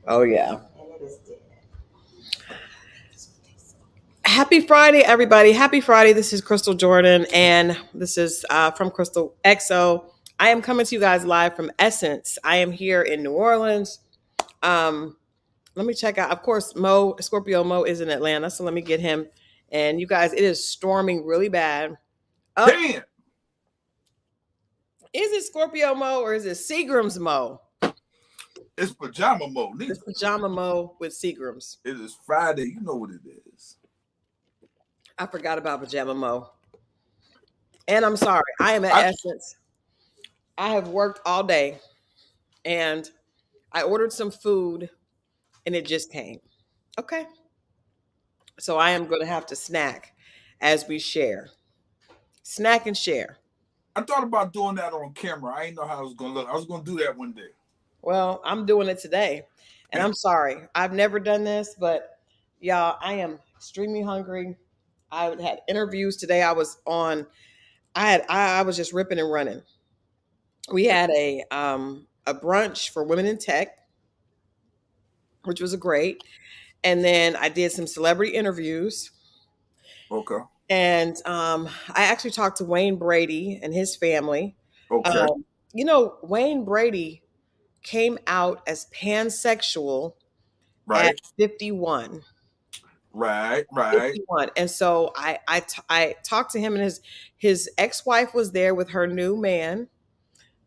Oh yeah. Happy Friday, everybody. Happy Friday. This is Crystal Jordan, and this is from Crystal XO. I am coming to you guys live from Essence. I am here in New Orleans. Um, Let me check out. Of course, Mo Scorpio Mo is in Atlanta, so let me get him. And you guys, it is storming really bad. Up, Damn, is it Scorpio Mo or is it Seagram's Mo? it's pajama mode. It's Neither. Pajama Mo with Seagram's. It is Friday. You know what it is. I forgot about Pajama Mo. And I'm sorry. I am at I Essence. I have worked all day and I ordered some food and it just came. Okay. So I am going to have to snack as we share. Snack and share. I thought about doing that on camera. I didn't know how it was gonna look. I was gonna do that one day. Well, I'm doing it today. And I'm sorry. I've never done this, but y'all, I am extremely hungry. I had interviews today. I was just ripping and running. We had a brunch for women in tech, which was a great. And then I did some celebrity interviews. Okay. And I actually talked to Wayne Brady and his family. Okay. Um, Wayne Brady came out as pansexual at Right. 51. Right. Right. 51. And so I talked to him, and his ex-wife was there with her new man,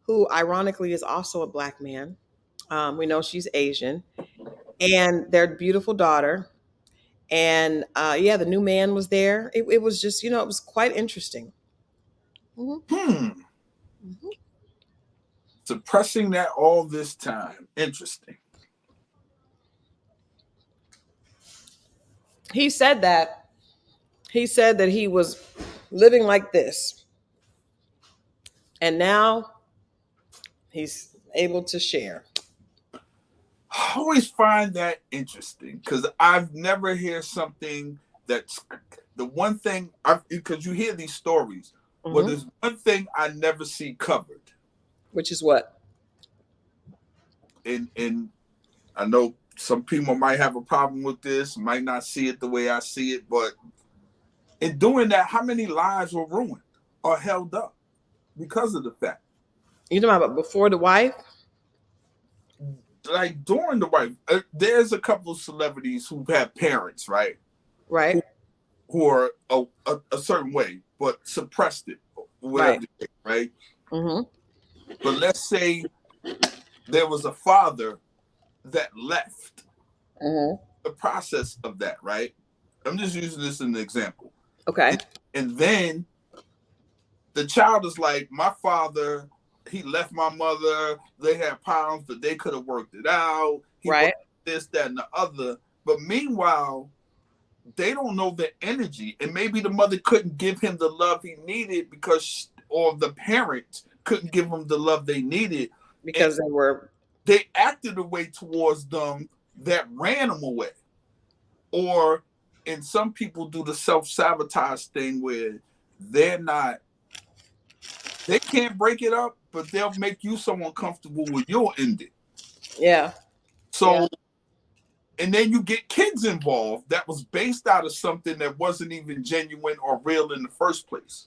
who ironically is also a black man. We know she's Asian, and their beautiful daughter. And yeah, the new man was there. It was just, it was quite interesting. Mhm, Hmm. mhm. Suppressing that all this time. Interesting. He said that. He said that he was living like this, and now he's able to share. I always find that interesting because I've never heard something that's the one thing because you hear these stories, but Hmm. there's one thing I never see covered. Which is what? And I know some people might have a problem with this, might not see it the way I see it, but in doing that, how many lives were ruined or held up because of the fact? You know about before the wife? Like during the wife, there's a couple of celebrities who have parents, right? Right, Who who are a certain way, but suppressed it, whatever right. the case, right? Hmm. But let's say there was a father that left Hmm. the process of that, right? I'm just using this as an example. Okay. And then the child is like, my father, he left my mother. They had problems, but they could have worked it out. He Right. worked this, that, and the other. But meanwhile, they don't know the energy. And maybe the mother couldn't give him the love he needed or the parents couldn't give him the love they needed. And Because they were. they acted a way towards them that ran them away. Or, and some people do the self sabotage thing where they're not they can't break it up, but they'll make you so uncomfortable with your ending. Yeah. Yeah. So, and then you get kids involved that was based out of something that wasn't even genuine or real in the first place.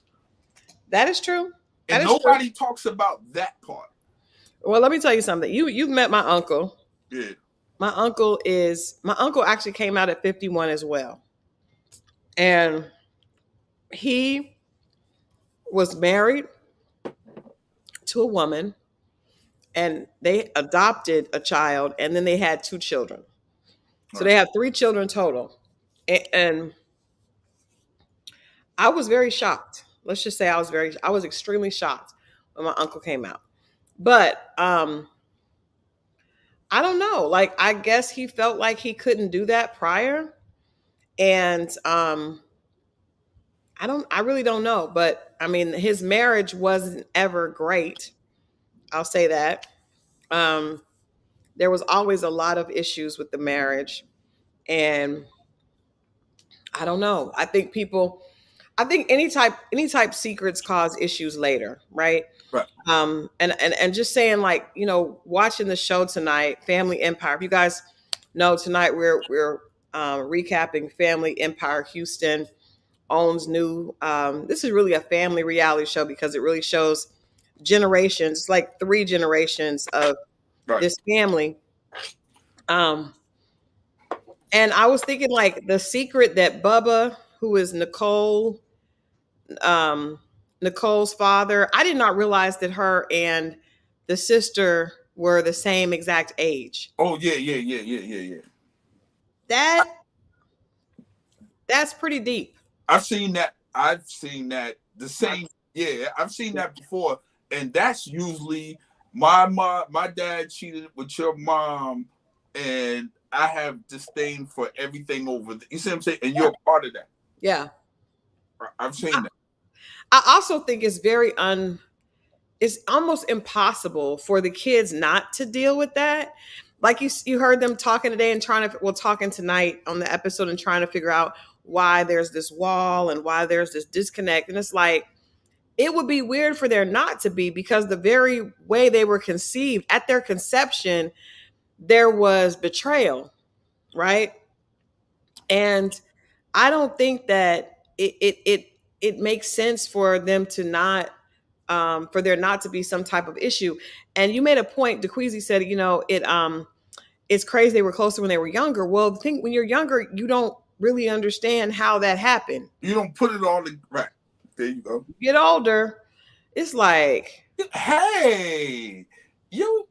That is true. That And is true. nobody talks about that part. Well, let me tell you something. You've met my uncle. Yeah. My uncle actually came out at 51 as well. And he was married to a woman, and they adopted a child, and then they had two children. So Right. they have three children total. And I was very shocked. Let's just say I was extremely shocked when my uncle came out. But I don't know. Like, I guess he felt like he couldn't do that prior. And I really don't know. But I mean, his marriage wasn't ever great. I'll say that. Um, there was always a lot of issues with the marriage. And I don't know. I think people I think any type secrets cause issues later, right? Right. And just saying, like, watching the show tonight, Family Empire. If you guys know, tonight we're recapping Family Empire. Houston owns new. This is really a family reality show because it really shows generations, like 3 generations of Right. this family. Um, and I was thinking, like, the secret that Bubba, who is um, Nicole's father, I did not realize that her and the sister were the same exact age. Oh yeah, yeah, yeah, yeah, yeah, yeah. That that's pretty deep. I've seen that. I've seen that. The same. Yeah, I've seen that before, and that's usually my mom. My dad cheated with your mom, and I have disdain for everything over. You see what I'm saying? And you're a part of that. Yeah. I've seen that. I also think it's almost impossible for the kids not to deal with that. Like, you heard them talking today and talking tonight on the episode and trying to figure out why there's this wall and why there's this disconnect. And it's like, it would be weird for there not to be, because the very way they were conceived, at their conception, there was betrayal, right? And I don't think that it makes sense for them to not, for there not to be some type of issue. And you made a point. DeQueasy said, it's crazy they were closer when they were younger. Well, the thing, when you're younger, you don't really understand how that happened. You don't put it all in. Right. There you go. You get older, it's like, Hey, you.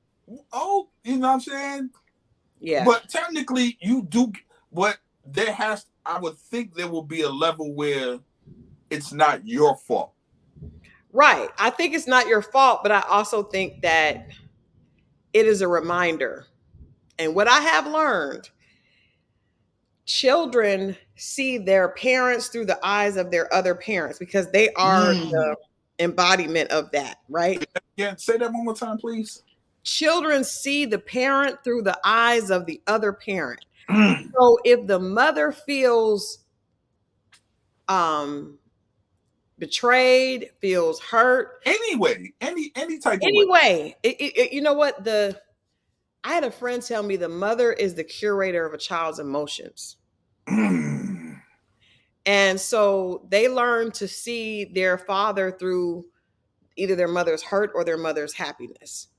Oh, you know what I'm saying? yeah. But technically, you do. But there has. I would think there will be a level where it's not your fault. Right. I think it's not your fault, but I also think that it is a reminder. And what I have learned, children see their parents through the eyes of their other parents because they are the embodiment of that, right? Yeah, say that one more time, please. Children see the parent through the eyes of the other parent. So if the mother feels betrayed, feels hurt, anyway, any type of way. anyway, you know what, I had a friend tell me the mother is the curator of a child's emotions. And so they learn to see their father through either their mother's hurt or their mother's happiness.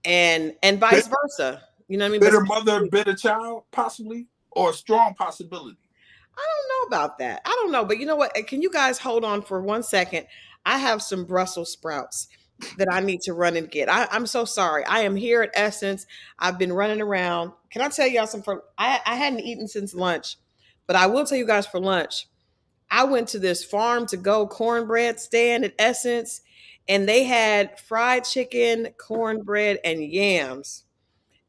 And vice versa. You know what I mean? Bitter mother, bitter child, possibly, or a strong possibility. I don't know about that. I don't know. But you know what? Can you guys hold on for 1 second? I have some Brussels sprouts that I need to run and get. I'm so sorry. I am here at Essence. I've been running around. Can I tell y'all something? I hadn't eaten since lunch, but I will tell you guys, for lunch, I went to this farm to go cornbread stand at Essence, and they had fried chicken, cornbread, and yams.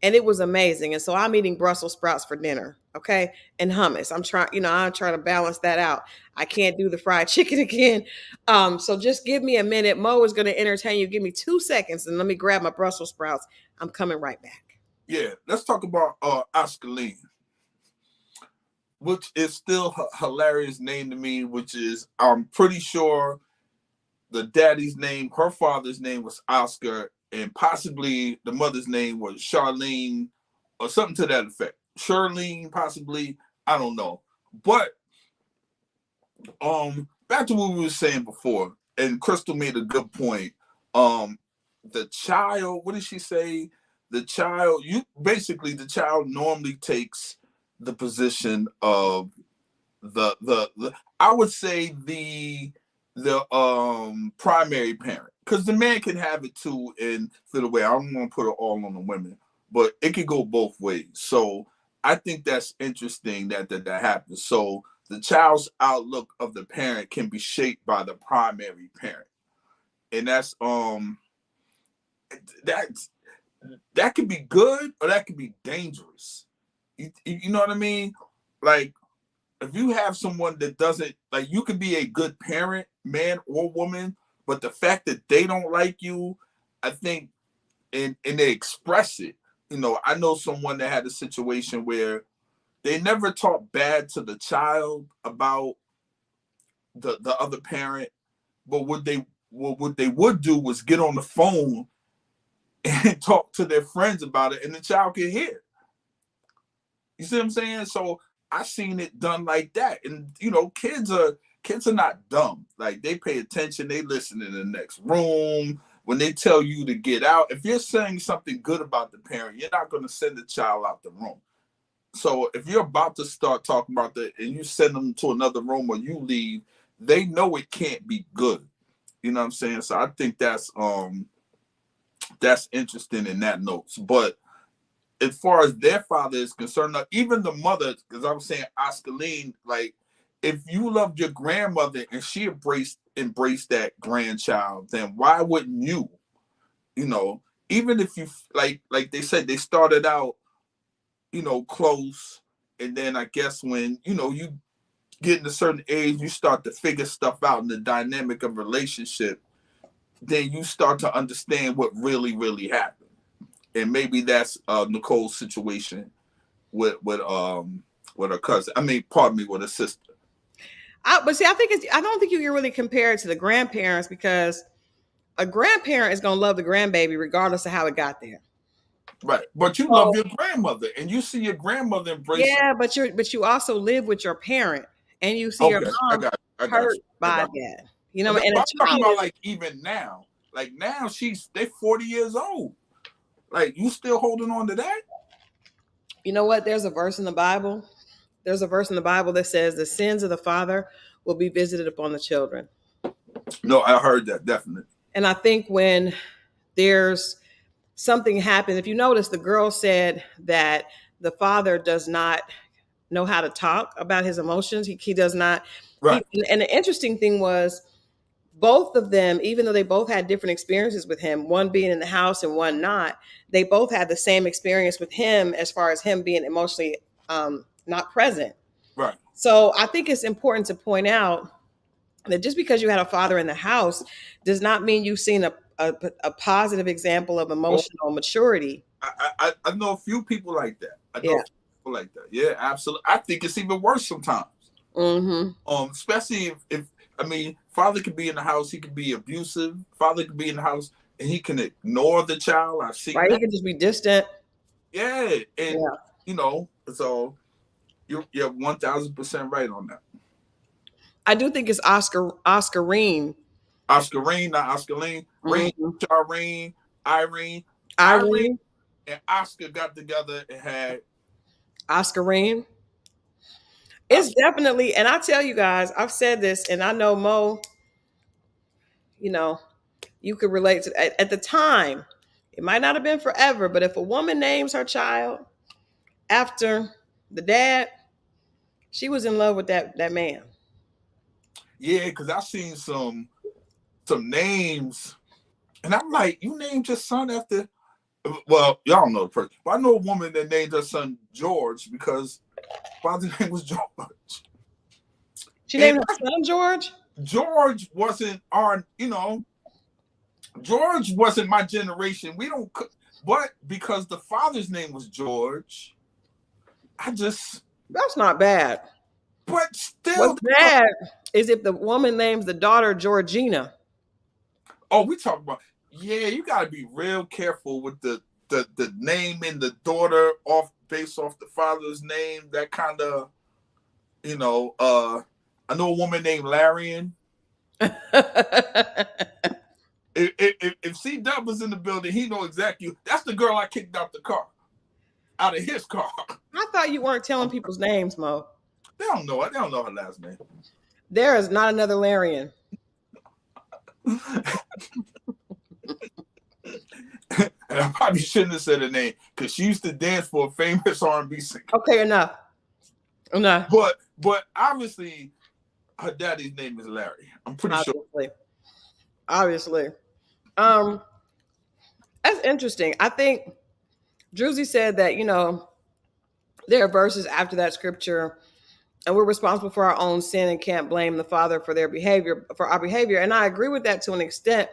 And it was amazing. And so I'm eating Brussels sprouts for dinner, okay? And hummus. I'm trying to balance that out. I can't do the fried chicken again. So just give me a minute. Mo is going to entertain you. Give me 2 seconds and let me grab my Brussels sprouts. I'm coming right back. Yeah, let's talk about Oscar Lee, which is still a hilarious name to me, which is, I'm pretty sure the daddy's name, her father's name was Oscar, and possibly the mother's name was Charlene or something to that effect. Charlene, possibly, I don't know. But back to what we were saying before, and Christal made a good point. The child, what did she say? The child normally takes the position of the I would say the primary parent, because the man can have it too in the way. I don't want to put it all on the women, but it could go both ways. So I think that's interesting that happens. So the child's outlook of the parent can be shaped by the primary parent, and that's that could be good or that could be dangerous. You know what I mean? Like, if you have someone that doesn't, like, you can be a good parent, man or woman, but the fact that they don't like you, I think, and they express it. You know, I know someone that had a situation where they never talked bad to the child about the other parent, but what they would do was get on the phone and talk to their friends about it, and the child could hear. You see what I'm saying? So I seen it done like that, and kids are not dumb. Like, they pay attention, they listen in the next room. When they tell you to get out, if you're saying something good about the parent, you're not going to send the child out the room. So if you're about to start talking about that and you send them to another room or you leave, they know it can't be good. You know what I'm saying? So I think that's interesting in that notes. But as far as their father is concerned, even the mother, because I was saying Oscaline, like, if you loved your grandmother and she embraced that grandchild, then why wouldn't you? You know, even if you like they said, they started out, close, and then I guess when you get in a certain age, you start to figure stuff out in the dynamic of relationship. Then you start to understand what really, really happened, and maybe that's Nicole's situation with her cousin. I mean, pardon me, with her sister. But see, I don't think you can really compare it to the grandparents, because a grandparent is going to love the grandbaby regardless of how it got there. Right, but you love So, your grandmother, and you see your grandmother embracing. yeah, but you also live with your parent, and you see your Okay, mom I got hurt you, I by got that. you. And But a I'm talking child about, is, like, even now, like now they 40 years old. Like, you still holding on to that? you know what? There's a verse in the Bible. There's a verse in the Bible that says the sins of the father will be visited upon the children. No, I heard that, definitely. And I think when there's something happens, if you notice, the girl said that the father does not know how to talk about his emotions. He does not. Right, And the interesting thing was, both of them, even though they both had different experiences with him, one being in the house and one not, they both had the same experience with him as far as him being emotionally not present. right. So I think it's important to point out that just because you had a father in the house does not mean you've seen a positive example of Oh, emotional maturity. I know a few people like that. I know a Yeah. few people like that. Yeah, absolutely. I think it's even worse sometimes. Mm-hmm. Especially if I mean, father could be in the house, he could be abusive. Father could be in the house and he can ignore the child. I've seen Right? He that. can just be distant. Yeah, and Yeah. so you're 1,000% right on that. I do think it's Oscarine. Oscarine, not Oscarine, Rain, Mm-hmm. Charlene, Irene, Irene, Irene, and Oscar got together and had Oscarine. It's Oscar. definitely, and I tell you guys, I've said this, and I know Mo, you know, you could relate to at the time. It might not have been forever, but if a woman names her child after the dad, she was in love with that man. Yeah, because I seen some names, and I'm like, you named your son after. Well, y'all know the person. But I know a woman that named her son George because father's name was George. She And named her son George. George wasn't George wasn't my generation. We don't, but because the father's name was George, I just, That's not bad. but still, What's bad is if the woman names the daughter Georgina. oh, we talk about, yeah, you got to be real careful with the name and the daughter based off the father's name. That kind of, I know a woman named Larian. If C Dub was in the building, he know exactly. That's the girl I kicked out of his car. I thought you weren't telling people's names, Mo. They don't know it. They don't know her last name. There is not another Larian. And I probably shouldn't have said her name because she used to dance for a famous R&B singer. Okay, enough. Enough. But obviously her daddy's name is Larry. I'm pretty sure. Obviously. Um, that's interesting. I think Druzy said that, there are verses after that scripture, and we're responsible for our own sin and can't blame the Father for our behavior. And I agree with that to an extent.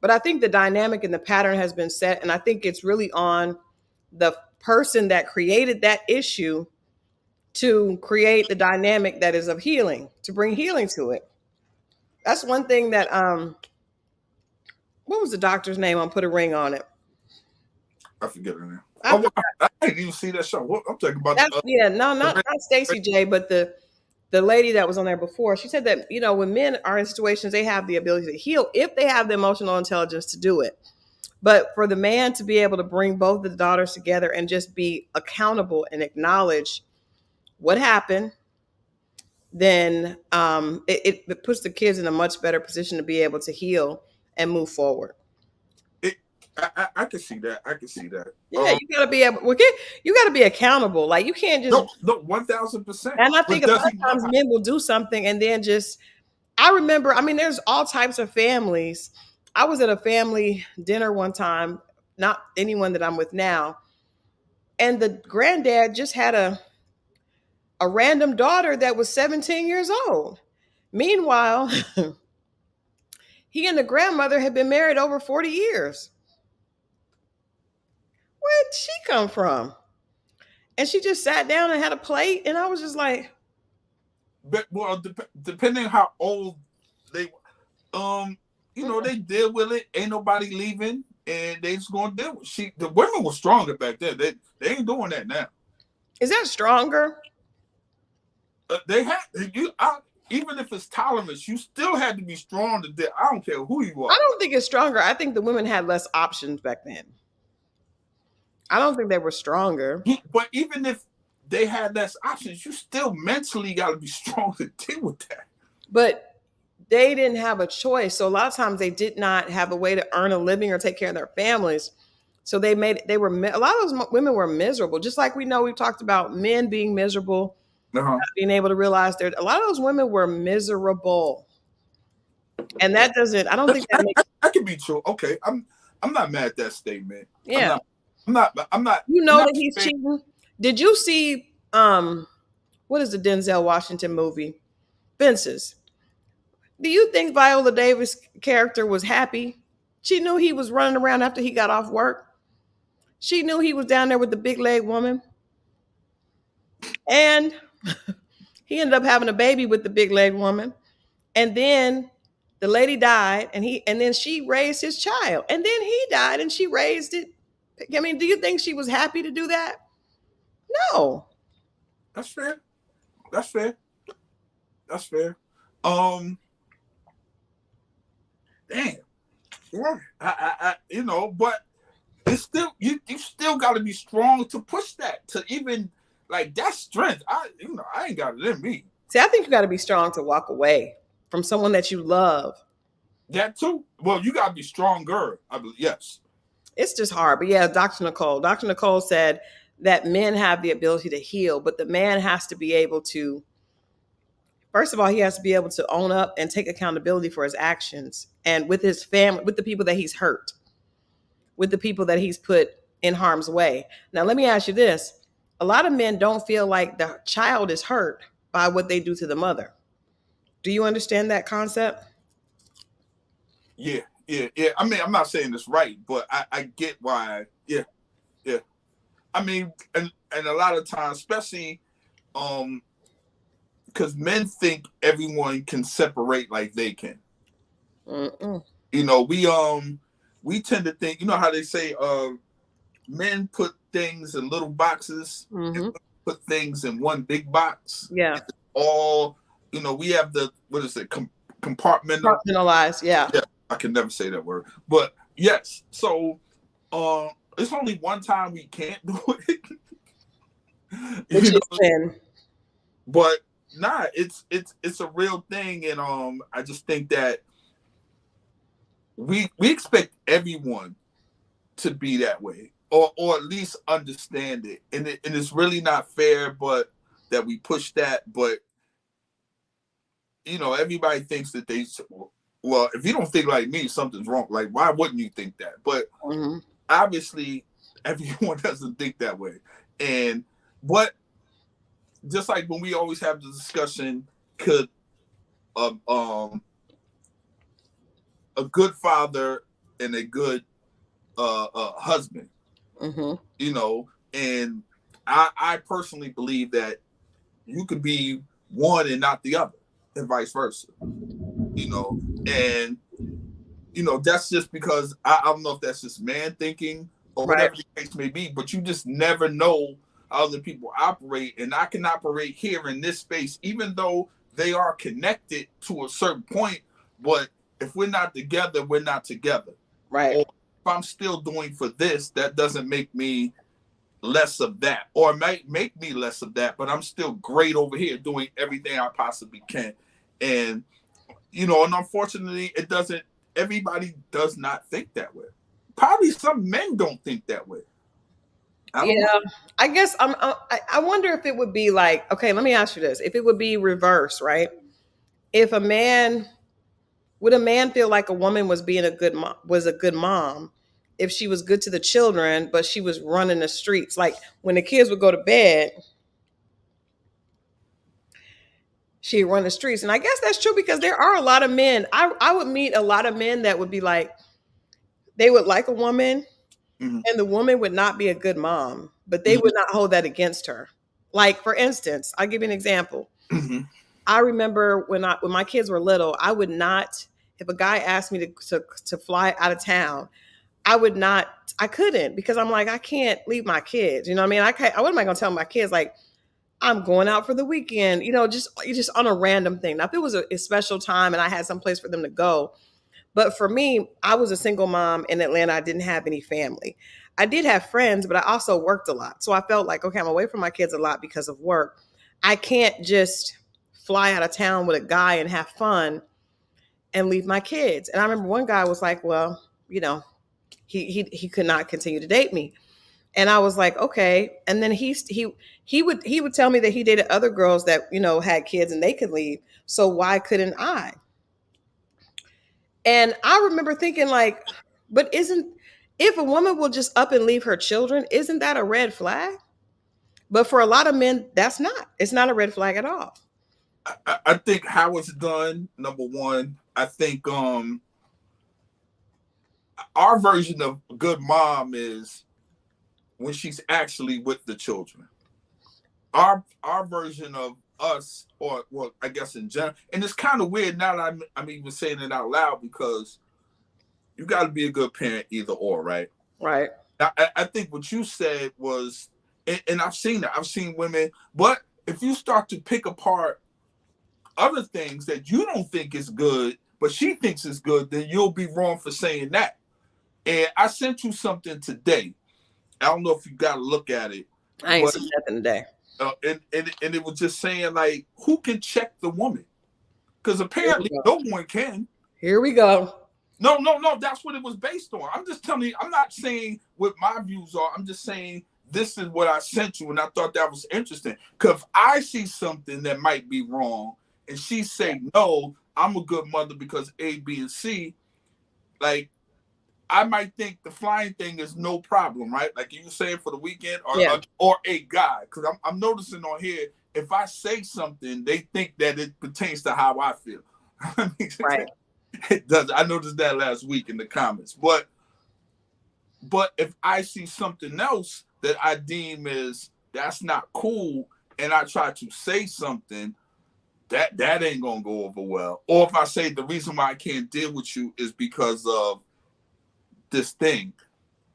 But I think the dynamic and the pattern has been set. And I think it's really on the person that created that issue to create the dynamic that is of healing, to bring healing to it. That's one thing that what was the doctor's name on Put a Ring on It? I forget her name. I Oh, forgot. I didn't even see that show. I'm talking about That's yeah, no, not the not Stacey J, but the lady that was on there before. She said that, when men are in situations, they have the ability to heal if they have the emotional intelligence to do it. But for the man to be able to bring both the daughters together and just be accountable and acknowledge what happened, then it puts the kids in a much better position to be able to heal and move forward. it. I can see that. I can see that. Yeah, you gotta be able. You gotta be accountable. Like, you can't just. No, no, 1000%. And I think But a does lot he of know times how? men will do something and then just. I remember. I mean, there's all types of families. I was at a family dinner one time, not anyone that I'm with now, and the granddad just had a random daughter that was 17 years old. Meanwhile, he and the grandmother had been married over 40 years. Where'd she come from? And she just sat down and had a plate, and I was just like, But well, depending how old they, they deal with it. Ain't nobody leaving, and they just gonna deal with. The women were stronger back then. They ain't doing that now. is that stronger? They had you. Even if it's tolerance, you still had to be strong to deal. I don't care who you I are. don't think it's stronger. I think the women had less options back then. I don't think they were stronger. But even if they had less options, you still mentally got to be strong to deal with that. But they didn't have a choice. So a lot of times they did not have a way to earn a living or take care of their families. So a lot of those women were miserable. Just like we've talked about men being miserable, Uh-huh. not being able to realize a lot of those women were miserable. And I don't think that makes, That could be true. Okay, I'm not mad at that statement. I'm yeah. not. I'm not. I'm not. You know Not that he's cheating. Did you see what is the Denzel Washington movie? Fences. Do you think Viola Davis' character was happy? She knew he was running around after he got off work. She knew he was down there with the big leg woman. And he ended up having a baby with the big leg woman. And then the lady died and then she raised his child. And then he died and she raised it. I mean, do you think she was happy to do that? No. That's fair. That's fair. That's fair. Um, damn. Yeah. But it's still you still got to be strong to push that to even like that strength. I ain't got it in me. See, I think you got to be strong to walk away from someone that you love. That too. Well, you got to be stronger. I believe. Yes. It's just hard. But yeah, Dr. Nicole. Dr. Nicole said that men have the ability to heal, but the man has to be able to, first of all, he has to be able to own up and take accountability for his actions and with his family, with the people that he's hurt, with the people that he's put in harm's way. Now, let me ask you this. A lot of men don't feel like the child is hurt by what they do to the mother. Do you understand that concept? Yeah. Yeah. Yeah. I mean, I'm not saying it's right, but I get why. Yeah. Yeah. I mean, and a lot of times, especially because men think everyone can separate like they can. Mm-mm. We tend to think, how they say men put things in little boxes Mm-hmm. and put things in one big box. Yeah. All we have the what is it compartmental. Compartmentalized. Yeah. Yeah, I can never say that word, but yes. So it's only one time we can't do it. Which is when. But nah, it's a real thing, and I just think that we expect everyone to be that way, or at least understand it, and it's really not fair, but that we push that, but everybody thinks that well, if you don't think like me, something's wrong. Like, why wouldn't you think that? But Mm-hmm. obviously, everyone doesn't think that way, and but just like when we always have the discussion, could a good father and a good husband, Mm-hmm. and I personally believe that you could be one and not the other, and vice versa. you know, and that's just because I don't know if that's just man thinking or Right. whatever the case may be, but you just never know how other people operate. And I can operate here in this space, even though they are connected to a certain point. But if we're not together, we're not together. Right. Or if I'm still doing for this, that doesn't make me less of that, or it might make me less of that, but I'm still great over here doing everything I possibly can. And and unfortunately, it doesn't. Everybody does not think that way. Probably some men don't think that way. I don't Yeah. know. I guess I wonder if it would be like, okay, let me ask you this. If it would be reverse, right? If a man would a man feel like a woman was being was a good mom if she was good to the children, but she was running the streets? Like when the kids would go to bed, she'd run the streets. And I guess that's true because there are a lot of men. I would meet a lot of men that would be like, they would like a woman Mm-hmm. and the woman would not be a good mom, but they Mm-hmm. would not hold that against her. Like for instance, I'll give you an example. Mm-hmm. I remember when my kids were little, I would not, if a guy asked me to fly out of town, I would not, I couldn't because I'm like, I can't leave my kids. You know what I mean? What am I going to tell my kids? Like, I'm going out for the weekend, just on a random thing. Now, if it was a special time and I had some place for them to go, but for me, I was a single mom in Atlanta. I didn't have any family. I did have friends, but I also worked a lot. So I felt like, okay, I'm away from my kids a lot because of work. I can't just fly out of town with a guy and have fun and leave my kids. And I remember one guy was like, well, he could not continue to date me. And I was like, okay. And then he would tell me that he dated other girls that, had kids and they could leave. So why couldn't I? And I remember thinking like, but isn't if a woman will just up and leave her children, isn't that a red flag? But for a lot of men, that's not. It's not a red flag at all. I think how it's done. Number one, I think our version of good mom is when she's actually with the children. Our version of us, or well, I guess in general, and it's kind of weird now that I'm even saying it out loud because you got to be a good parent either or, right? Right. I think what you said was, and I've seen that. I've seen women, but if you start to pick apart other things that you don't think is good, but she thinks is good, then you'll be wrong for saying that. And I sent you something today. I don't know if you got to look at it, I ain't but seen nothing today. And it was just saying like, who can check the woman? Because Here we apparently go. no one can. Here we go. No, no, no. That's what it was based on. I'm just telling you. I'm not saying what my views are. I'm just saying this is what I sent you, and I thought that was interesting. Because if I see something that might be wrong, and she say no, I'm a good mother because A, B, and C. Like I might think the flying thing is no problem, right? Like you were saying for the weekend, Yeah. or a guy. Because I'm noticing on here, if I say something, they think that it pertains to how I feel. Right. It does. I noticed that last week in the comments. But if I see something else that I deem as that's not cool, and I try to say something, that ain't gonna go over well. Or if I say the reason why I can't deal with you is because of this thing,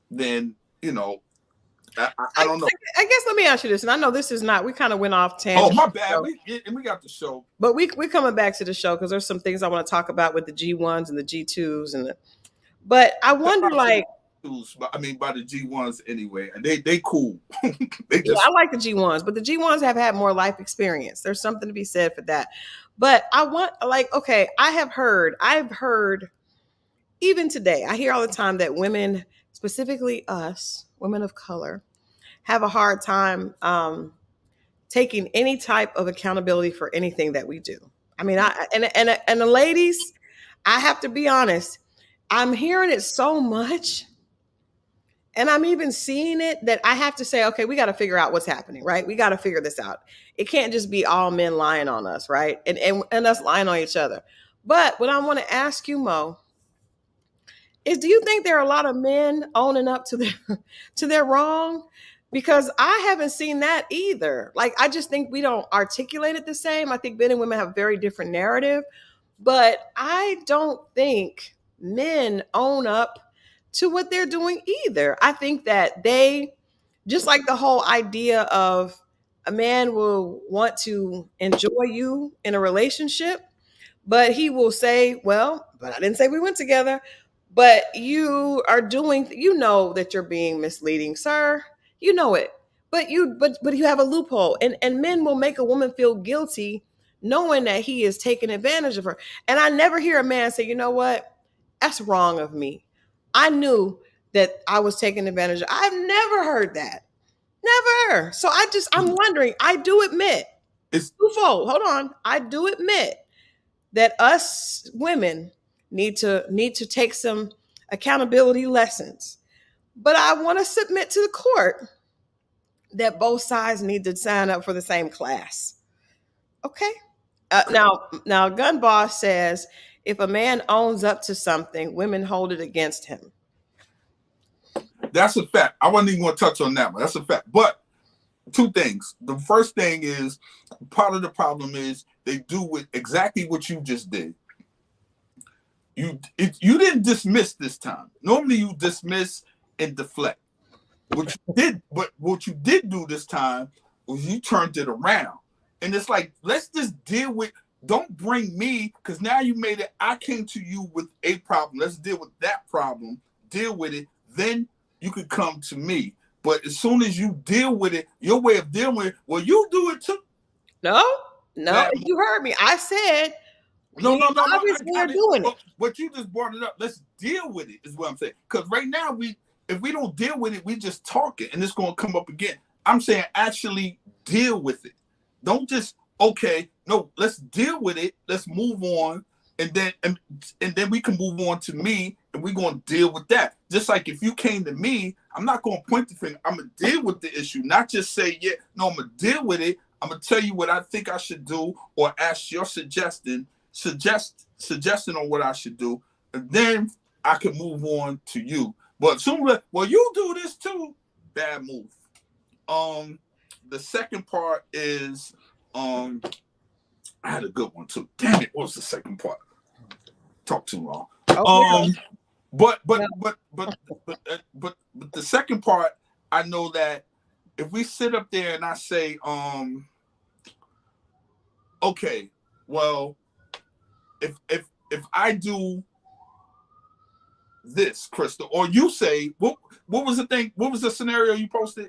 then I don't know. I guess let me ask you this, and I know this is not. We kind of went off Oh, tangent. my bad. We got the show. But we're coming back to the show because there's some things I want to talk about with the G1s and the G2s but I wonder like I mean by the G1s anyway. And they cool. They yeah, just I like the G1s, but the G1s have had more life experience. There's something to be said for that. But I want like okay, I've heard even today, I hear all the time that women, specifically us, women of color, have a hard time taking any type of accountability for anything that we do. I mean, and the ladies, I have to be honest, I'm hearing it so much and I'm even seeing it that I have to say, okay, we got to figure out what's happening, right? We got to figure this out. It can't just be all men lying on us, right? And us lying on each other. But what I want to ask you, Mo, is do you think there are a lot of men owning up to their to their wrong? Because I haven't seen that either. Like I just think we don't articulate it the same. I think men and women have very different narrative. But I don't think men own up to what they're doing either. I think that they, just like the whole idea of a man will want to enjoy you in a relationship, but he will say, well, but I didn't say we went together. But you are doing, you know that you're being misleading, sir. You know it. But you have a loophole. And men will make a woman feel guilty knowing that he is taking advantage of her. And I never hear a man say, you know what? That's wrong of me. I knew that I was taking advantage of. I've never heard that. Never. So I'm wondering, I do admit, It's twofold. Hold on. I do admit that us women need to take some accountability lessons. But I want to submit to the court that both sides need to sign up for the same class. Okay. Now, Gun Boss says if a man owns up to something, women hold it against him. That's a fact. I wasn't even going to touch on that one. That's a fact. But two things. The first thing is part of the problem is they do with exactly what you just did. You didn't dismiss this time. Normally you dismiss and deflect. What you did do this time was you turned it around. And it's like, let's just deal with, don't bring me, because now you made it, I came to you with a problem. Let's deal with that problem, deal with it, then you could come to me. But as soon as you deal with it, your way of dealing with it, well, you do it too. No, you heard me. I said No. obviously are doing it. But you just brought it up. Let's deal with it, is what I'm saying. Because right now, if we don't deal with it, we just talk it, and it's going to come up again. I'm saying actually deal with it. Don't just, okay, no, let's deal with it. Let's move on. And then we can move on to me, and we're going to deal with that. Just like if you came to me, I'm not going to point the finger. I'm going to deal with the issue, not just say, yeah, no, I'm going to deal with it. I'm going to tell you what I think I should do or ask your suggestion on what I should do. And then I can move on to you. But soon, well, you do this too. Bad move. The second part is, I had a good one too. Damn it, what was the second part? Talk too long. Okay. But the second part, I know that if we sit up there and I say, okay, well, if I do this, Christal, or you say, what was the thing? What was the scenario you posted?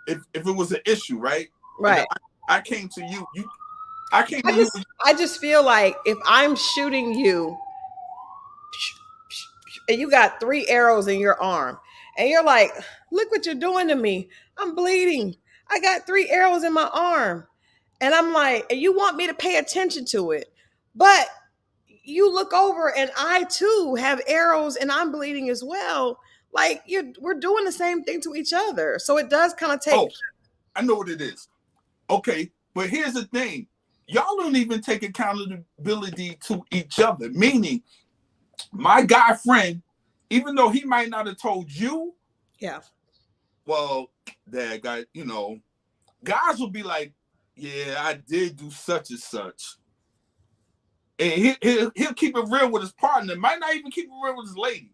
If it was an issue, right? Right. I came to you. I came to you. I just feel like if I'm shooting you and you got 3 arrows in your arm and you're like, look what you're doing to me. I'm bleeding. I got 3 arrows in my arm. And I'm like, and you want me to pay attention to it. But you look over and I too have arrows and I'm bleeding as well. Like we're doing the same thing to each other. So it does kind of take. Oh, I know what it is. Okay, but here's the thing. Y'all don't even take accountability to each other. Meaning, my guy friend, even though he might not have told you, yeah, well, that guy, guys will be like, yeah, I did do such and such. And he'll keep it real with his partner. Might not even keep it real with his lady.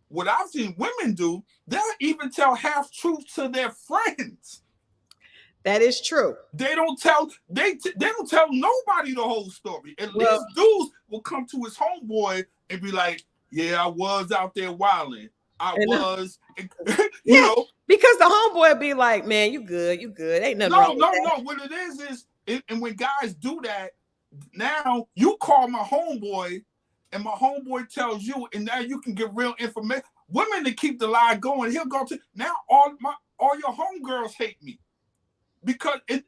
What I've seen women do, they'll even tell half truths to their friends. That is true. They don't tell nobody the whole story. At least dudes will come to his homeboy and be like, yeah, I was out there wilding. You know. Because the homeboy be like, man, you good. Ain't nothing wrong with that. No. What it is, and when guys do that, now you call my homeboy and my homeboy tells you, and now you can get real information. Women to keep the lie going, he'll go to, now all your homegirls hate me. Because and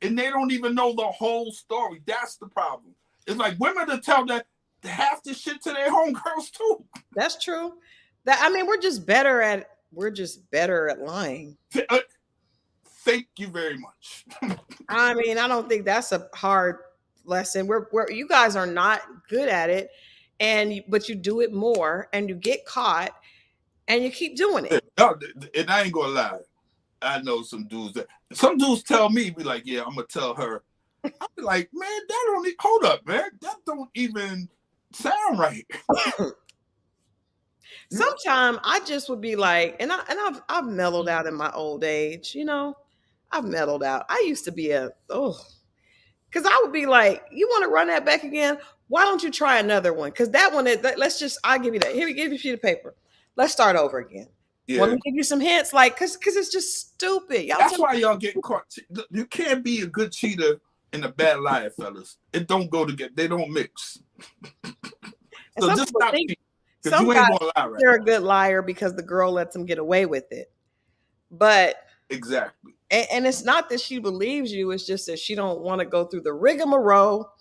they don't even know the whole story. That's the problem. It's like women to tell that half the shit to their homegirls too. That's true. We're just better at lying. Thank you very much. I don't think that's a hard lesson. We're you guys are not good at it, but you do it more, and you get caught, and you keep doing it. And I ain't gonna lie. I know some dudes tell me, be like, yeah, I'm gonna tell her, I'd be like, man, that don't hold up, man. That don't even sound right. Sometimes I just would be like, I've mellowed out in my old age, you know. I've mellowed out. I used to be because I would be like, you want to run that back again? Why don't you try another one? Because that one, let's just, I'll give you that. Here, give you a sheet of paper. Let's start over again. Want Yeah. me to give you some hints? Like, because it's just stupid. Y'all That's tell why y'all get caught. You can't be a good cheater and a bad liar, fellas. It don't go together. They don't mix. and So some just people stop think cheating because some you guys ain't gonna lie right. they're a good liar because the girl lets them get away with it. But Exactly. and it's not that she believes you, it's just that she don't want to go through the rigmarole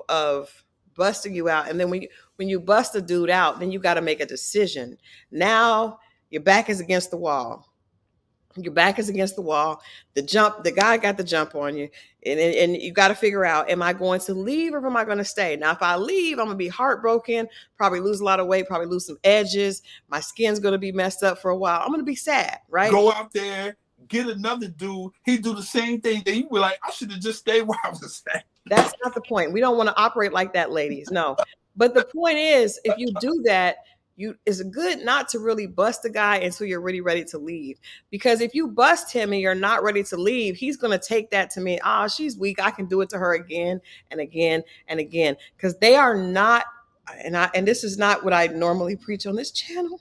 of busting you out. And then when you bust a dude out, then you got to make a decision. Now your back is against the wall. Your back is against the wall. The guy got the jump on you, and you got to figure out: am I going to leave or am I going to stay? Now, if I leave, I'm gonna be heartbroken, probably lose a lot of weight, probably lose some edges. My skin's gonna be messed up for a while. I'm gonna be sad, right? Go out there, get another dude. He do the same thing. Then you be like, I should have just stayed where I was at. That's not the point. We don't want to operate like that, ladies. No. But the point is, if you do that, it's good not to really bust a guy until you're really ready to leave. Because if you bust him and you're not ready to leave, he's gonna take that to mean, she's weak. I can do it to her again and again and again. Because they are not, and this is not what I normally preach on this channel,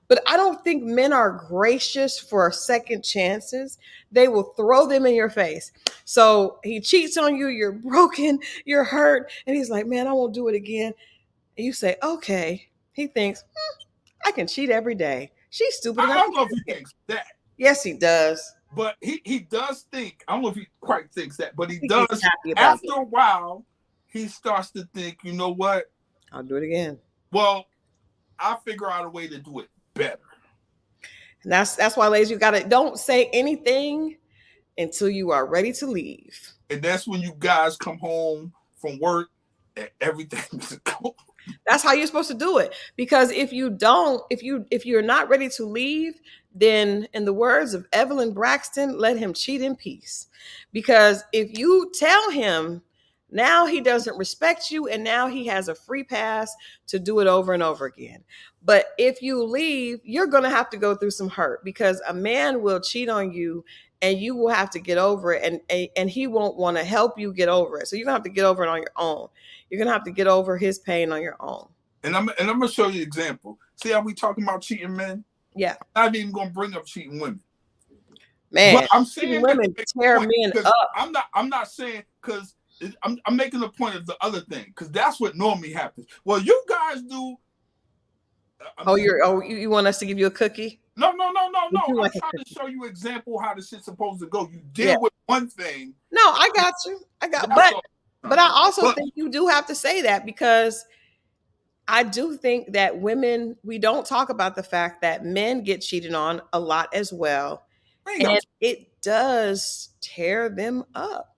but I don't think men are gracious for second chances. They will throw them in your face. So he cheats on you, you're broken, you're hurt, and he's like, man, I won't do it again. And you say, okay. He thinks, I can cheat every day. She's stupid I enough. don't know if he thinks that, Yes, he does. but he does think. I don't know if he quite thinks that, but he I think he's does. happy about After it. a while, he starts to think, you know what? I'll do it again. Well, I'll figure out a way to do it better. And that's why, ladies, you gotta don't say anything until you are ready to leave. And that's when you guys come home from work and everything is gone. That's how you're supposed to do it. Because if you don't, if you're not ready to leave, then in the words of Evelyn Braxton, let him cheat in peace. Because if you tell him, now he doesn't respect you and now he has a free pass to do it over and over again. But if you leave, you're going to have to go through some hurt because a man will cheat on you and you will have to get over it and he won't want to help you get over it. So you're going to have to get over it on your own. You're going to have to get over his pain on your own. And I'm gonna show you an example. See how we talking about cheating men? Yeah. I'm not even gonna bring up cheating women. Man, but I'm saying women tear men up. I'm not saying because I'm making a point of the other thing because that's what normally happens. Well, you guys do. You want us to give you a cookie? No. I'm like trying to show you example how the shit's supposed to go. You deal with one thing. No, I got you. But I also think you do have to say that because I do think that women, we don't talk about the fact that men get cheated on a lot as well. And it does tear them up.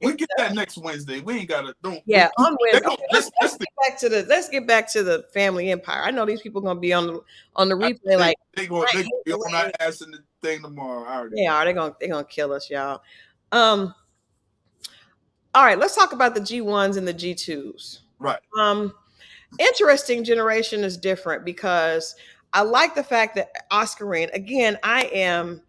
We get that next Wednesday. We ain't gotta on Wednesday. Okay, let's get back to the family empire. I know these people gonna be on the replay like they gonna be on our ass in the thing tomorrow. They are. They're gonna kill us, y'all. All right, let's talk about the G1s and the G2s. Right. Interesting generation is different because I like the fact that Oscarine, again, I am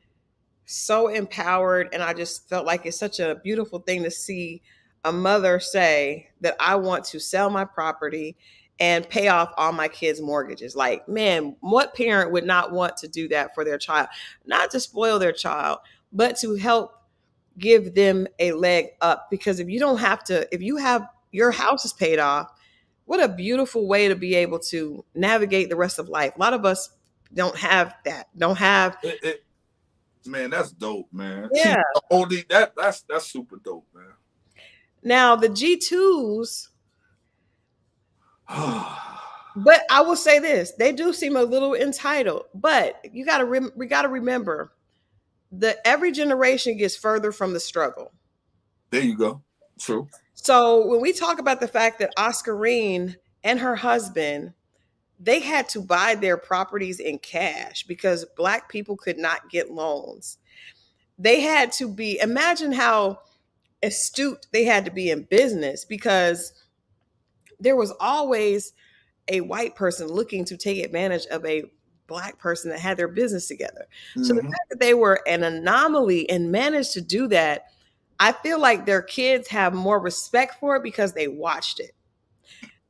so empowered and I just felt like it's such a beautiful thing to see a mother say that I want to sell my property and pay off all my kids' mortgages. Like, man, what parent would not want to do that for their child? Not to spoil their child, but to help give them a leg up. Because if you have your house is paid off, what a beautiful way to be able to navigate the rest of life. A lot of us don't have that. Man, that's dope, man. Yeah. See, that's super dope, man. Now the G2s, but I will say this: they do seem a little entitled. But we got to remember that every generation gets further from the struggle. There you go. True. So when we talk about the fact that Oscarine and her husband, they had to buy their properties in cash because Black people could not get loans. they had to be, imagine how astute they had to be in business, because there was always a white person looking to take advantage of a black person that had their business together. So the Mm-hmm. fact that they were an anomaly and managed to do that, I feel like their kids have more respect for it because they watched it.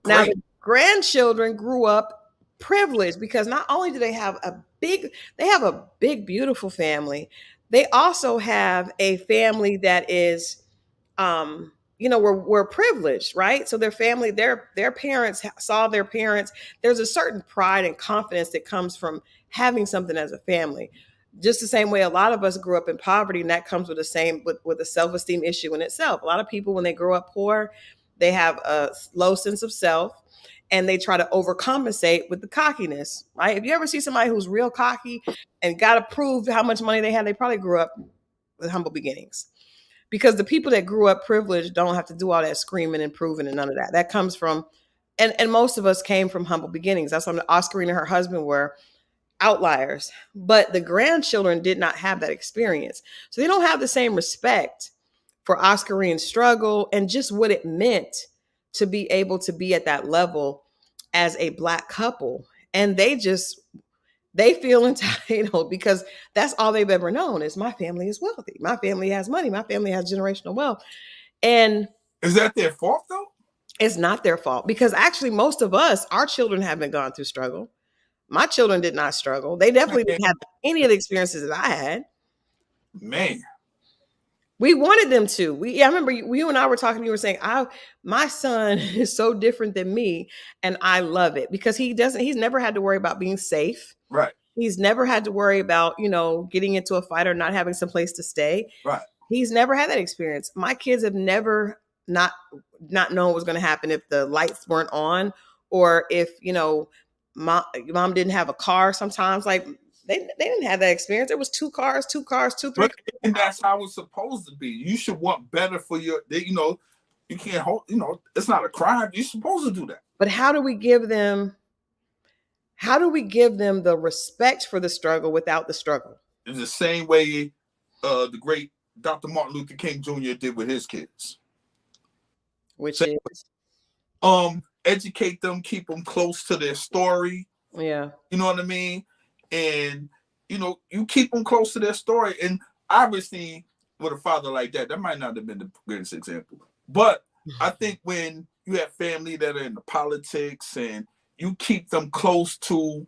Now Great. the grandchildren grew up privileged because not only do they have a big beautiful family, they also have a family that is we're privileged, right? So their family, their parents saw their parents. There's a certain pride and confidence that comes from having something as a family. Just the same way a lot of us grew up in poverty, and that comes with the same with a self-esteem issue in itself. A lot of people, when they grow up poor, they have a low sense of self, and they try to overcompensate with the cockiness, right? If you ever see somebody who's real cocky and got to prove how much money they have, they probably grew up with humble beginnings, because the people that grew up privileged don't have to do all that screaming and proving and none of that. That comes from, and most of us came from humble beginnings. That's what Oscarine and her husband were outliers. But the grandchildren did not have that experience. So they don't have the same respect for Oscarine's struggle and just what it meant to be able to be at that level as a black couple. And they feel entitled because that's all they've ever known is my family is wealthy. My family has money. My family has generational wealth. And Is that their fault though? it's not their fault, because actually most of us, our children haven't gone through struggle. My children did not struggle. They definitely Man, didn't have any of the experiences that I had. man. We wanted them to. I remember you and I were talking. You were saying, my son is so different than me, and I love it because he's never had to worry about being safe. Right. He's never had to worry about, getting into a fight or not having some place to stay. Right. He's never had that experience. My kids have never not known what was going to happen if the lights weren't on, or if, mom didn't have a car sometimes. Like they didn't have that experience. There was two cars, two, three But cars. and that's how it's supposed to be. You should want better for you can't hold, it's not a crime. You're supposed to do that. But how do we give them the respect for the struggle without the struggle? It's the same way the great Dr. Martin Luther King Jr. did with his kids. Which So, is, educate them, keep them close to their story. yeah. You know what I mean? And you keep them close to their story. And obviously, with a father like that might not have been the greatest example. But I think when you have family that are in the politics and you keep them close to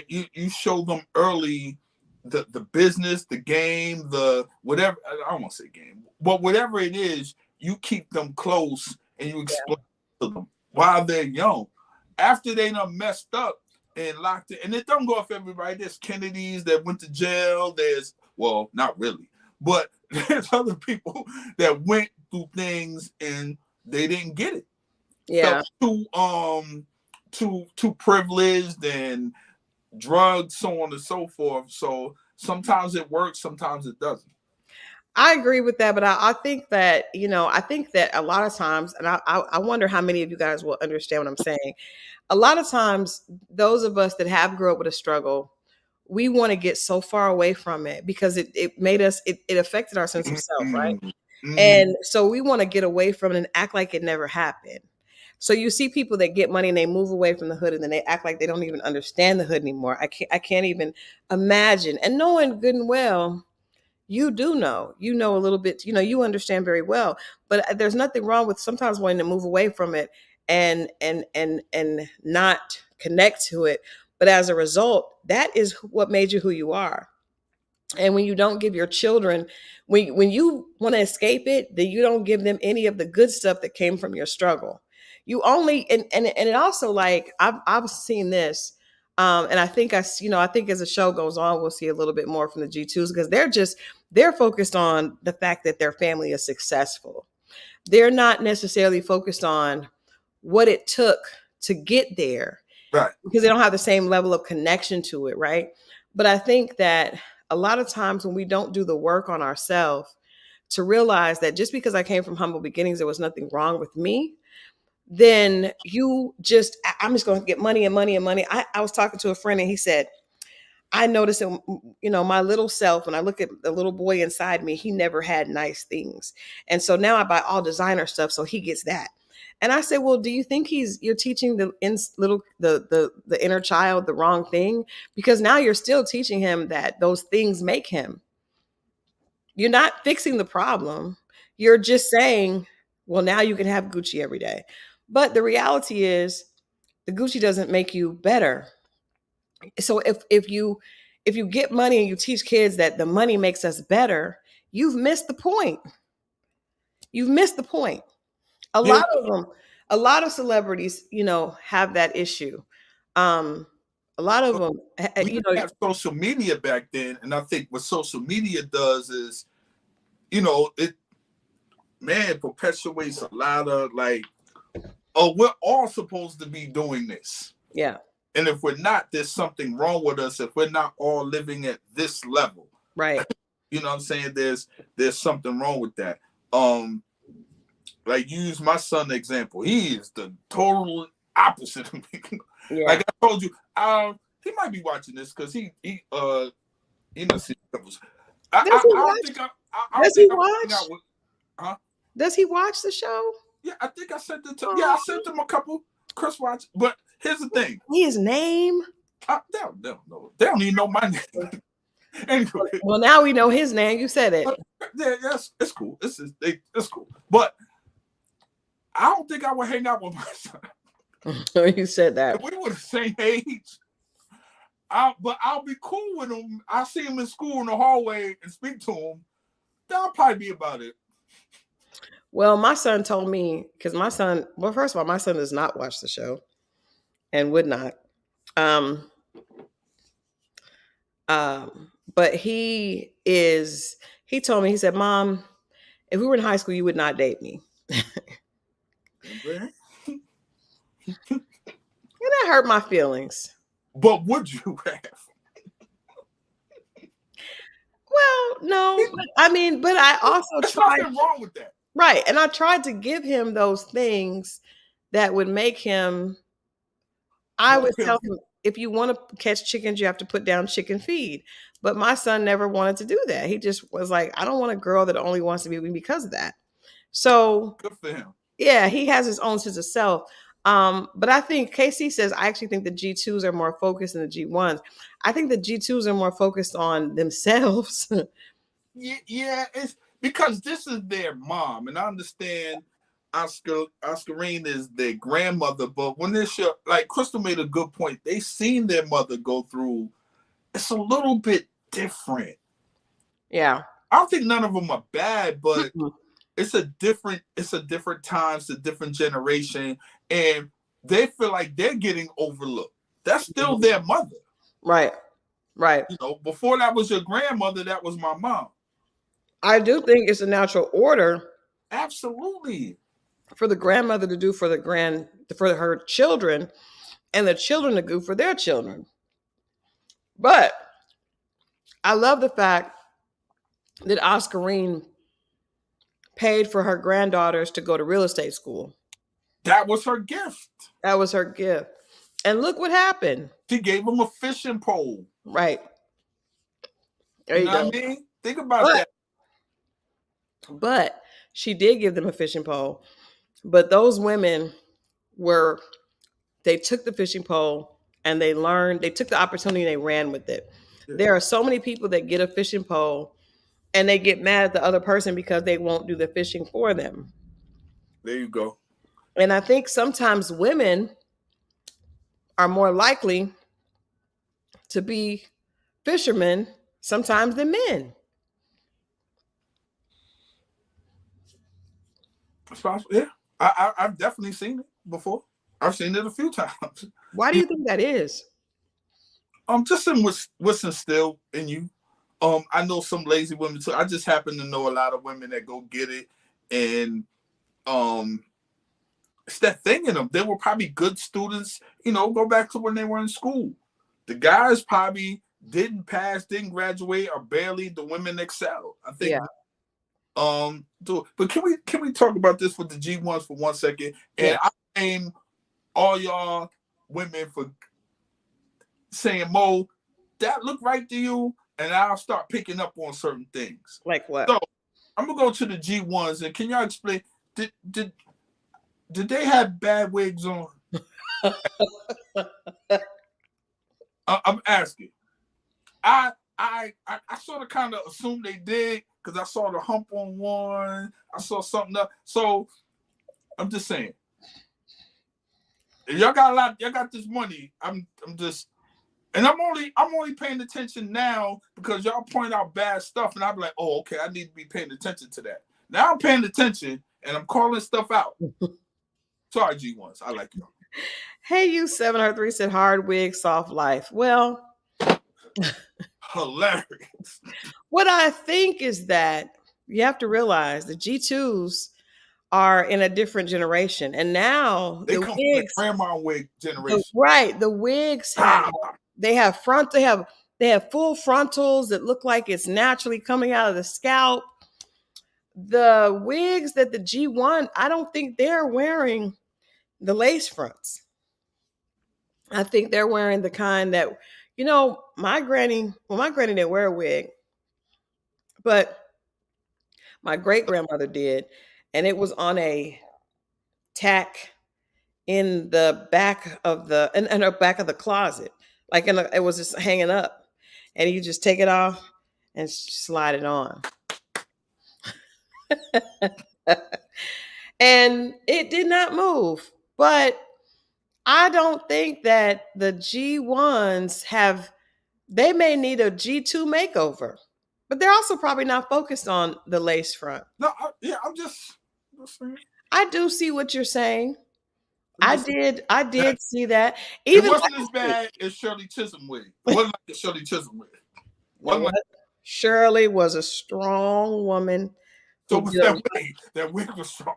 you show them early the business, the game, the whatever. I don't want to say game, but whatever it is, you keep them close and you explain to them while they're young. After they done messed up and locked it, and it don't go off everybody. There's Kennedys that went to jail. Well, not really, but there's other people that went through things and they didn't get it. Yeah. Too privileged and drugs, so on and so forth. So sometimes it works, sometimes it doesn't. I agree with that, but I think that, a lot of times, and I wonder how many of you guys will understand what I'm saying. A lot of times, those of us that have grew up with a struggle, we want to get so far away from it because it made us, it affected our sense of self, right? Mm-hmm. And so we want to get away from it and act like it never happened. So you see people that get money and they move away from the hood and then they act like they don't even understand the hood anymore. I can't even imagine. And knowing good and well, you know a little bit, you understand very well, but there's nothing wrong with sometimes wanting to move away from it and not connect to it. But as a result, that is what made you who you are. And when you don't give your children, when you want to escape it, then you don't give them any of the good stuff that came from your struggle. You only, and it also, like, I've seen this. And I think I think as the show goes on, we'll see a little bit more from the G2s because they're focused on the fact that their family is successful. They're not necessarily focused on what it took to get there, Right. because they don't have the same level of connection to it, right? But I think that a lot of times when we don't do the work on ourselves to realize that just because I came from humble beginnings, there was nothing wrong with me, then I'm just going to get money and money and money. I was talking to a friend and he said, I notice in, my little self, when I look at the little boy inside me, he never had nice things. And so now I buy all designer stuff so he gets that. And I say, well, do you think you're teaching the inner child the wrong thing? Because now you're still teaching him that those things make him. You're not fixing the problem. You're just saying, well, now you can have Gucci every day. But the reality is the Gucci doesn't make you better. So if you get money and you teach kids that the money makes us better, you've missed the point. You've missed the point. A Yeah, lot of them, a lot of celebrities, have that issue. Um, a lot of them, we didn't have social media back then, and I think what social media does is, it perpetuates a lot of like, oh, we're all supposed to be doing this. Yeah. And if we're not, there's something wrong with us. If we're not all living at this level, Right. you know what I'm saying? There's something wrong with that. Like use my son example. He is the total opposite of me. Yeah. Like I told you, he might be watching this because he knows see couples. I don't think Does he watch? Huh? Does he watch the show? Yeah, I think I sent it to. Yeah, I sent him a couple. Chris watch, but here's the thing. His name? They don't know. They don't even know my name. Anyway. Well, now we know his name. You said it. Yeah, yes, it's cool. It's cool. But I don't think I would hang out with my son. You said that. If we were the same age, but I'll be cool with him. I'll see him in school in the hallway and speak to him. That'll probably be about it. Well, my son told me, because first of all, my son does not watch the show and would not. But he told me, he said, Mom, if we were in high school, you would not date me. And that hurt my feelings. But would you have? Well, no. But I also tried. There's nothing wrong with that. Right. And I tried to give him those things that would make him. I would tell him, if you want to catch chickens, you have to put down chicken feed. But my son never wanted to do that. He just was like, I don't want a girl that only wants to be with me because of that. So good for him. Yeah, he has his own sense of self. But I think KC says, I actually think the G2s are more focused than the G1s. I think the G2s are more focused on themselves. Yeah, it's because this is their mom, and I understand Oscarine is their grandmother, but when this show, like Christal made a good point, they seen their mother go through. It's a little bit different. Yeah, I don't think none of them are bad, but it's a different time, it's a different generation, and they feel like they're getting overlooked. That's still their mother. Right. Before that was your grandmother, that was my mom. I do think it's a natural order. Absolutely. For the grandmother to do for her children, and the children to do for their children. But I love the fact that Oscarine paid for her granddaughters to go to real estate school. That was her gift. And look what happened. She gave them a fishing pole. Right. There you know what I mean? Think about that. But she did give them a fishing pole. But those women they took the fishing pole and they took the opportunity and they ran with it. Yeah. There are so many people that get a fishing pole and they get mad at the other person because they won't do the fishing for them. There you go. And I think sometimes women are more likely to be fishermen sometimes than men. It's possible. Yeah. I've definitely seen it before. I've seen it a few times. Why do you think that is? Just in what's instilled in you. I know some lazy women too. I just happen to know a lot of women that go get it, and it's that thing in them. They were probably good students. Go back to when they were in school. The guys probably didn't pass, didn't graduate, or barely. The women excelled. I think. Yeah. But can we talk about this with the G1s for 1 second? And yeah. I blame all y'all women for saying, Mo, that look right to you? And I'll start picking up on certain things. Like what? So I'm gonna go to the G1s, and can y'all explain? Did they have bad wigs on? I'm asking. I sort of kind of assumed they did because I saw the hump on one. I saw something else. So I'm just saying, if y'all got a lot. Y'all got this money. I'm just, and I'm only paying attention now because y'all point out bad stuff, and I'm like, oh, okay, I need to be paying attention to that. Now I'm paying attention, and I'm calling stuff out. Sorry, G1s. I like y'all. Hey, you 703 said hard wig, soft life. Well, hilarious. What I think is that you have to realize the G2s are in a different generation, and now they the come wigs, from the grandma wig generation. right? The wigs have they have full frontals that look like it's naturally coming out of the scalp. The wigs that the G1, I don't think they're wearing the lace fronts. I think they're wearing the kind that, my granny didn't wear a wig, but my great grandmother did, and it was on a tack in the back of in the back of the closet, like it was just hanging up, and you just take it off and slide it on, and it did not move. But I don't think that the G1s have. They may need a G2 makeover, but they're also probably not focused on the lace front. No, I'm just saying. I do see what you're saying. I did see that. It Even wasn't as bad as Shirley Chisholm wig. It wasn't like the Shirley Chisholm wig. Shirley was a strong woman. So was that wig. That wig was strong.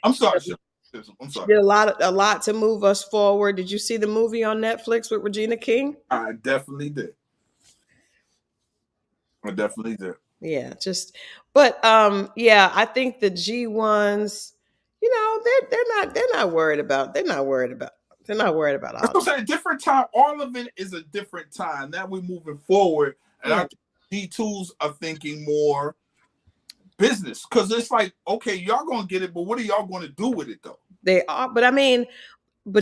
I'm sorry, Shirley Chisholm. I'm sorry. She did a lot to move us forward. Did you see the movie on Netflix with Regina King? I definitely did. Yeah, yeah, I think the G1s, they're not worried about all that's what I'm saying. Different time. All of it is a different time. Now we're moving forward, and I think G2s are thinking more business because it's like, okay, y'all gonna get it, but what are y'all gonna do with it though? They are, but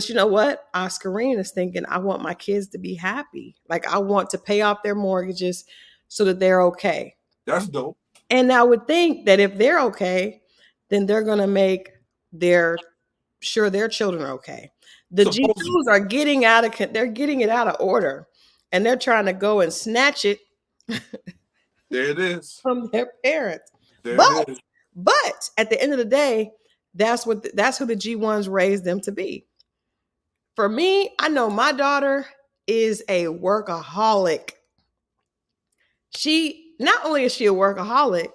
you know what? Oscarine is thinking, I want my kids to be happy. Like, I want to pay off their mortgages so that they're okay. That's dope. And I would think that if they're okay, then they're going to make sure their children are okay. The G2s are getting it out of order, and they're trying to go and snatch it. There it is. From their parents. It is. But at the end of the day, that's who the G1s raised them to be. For me, I know my daughter is a workaholic. Not only is she a workaholic,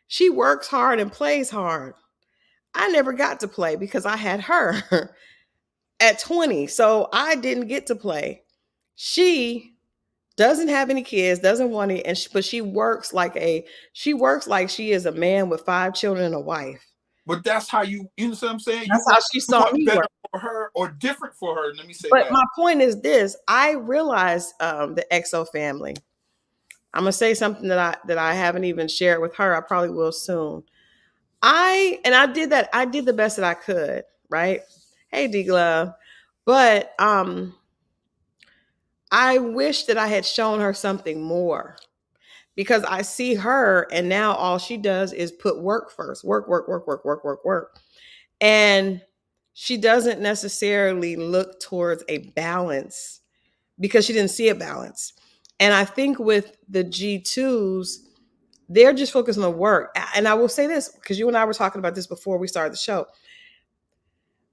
she works hard and plays hard. I never got to play because I had her at 20, so I didn't get to play. She doesn't have any kids, doesn't want it, but she works like she is a man with 5 children and a wife. But that's how you know what I'm saying? That's how she saw me better work. for her or different for her. Let me say but that. My point is this: I realize the XO family. I'm gonna say something that I haven't even shared with her. I probably will soon. I did that. I did the best that I could. Right? Hey, D Glove. But I wish that I had shown her something more. Because I see her, and now all she does is put work first. Work, work, work, work, work, work, work. And she doesn't necessarily look towards a balance because she didn't see a balance. And I think with the G2s, they're just focused on the work. And I will say this, because you and I were talking about this before we started the show.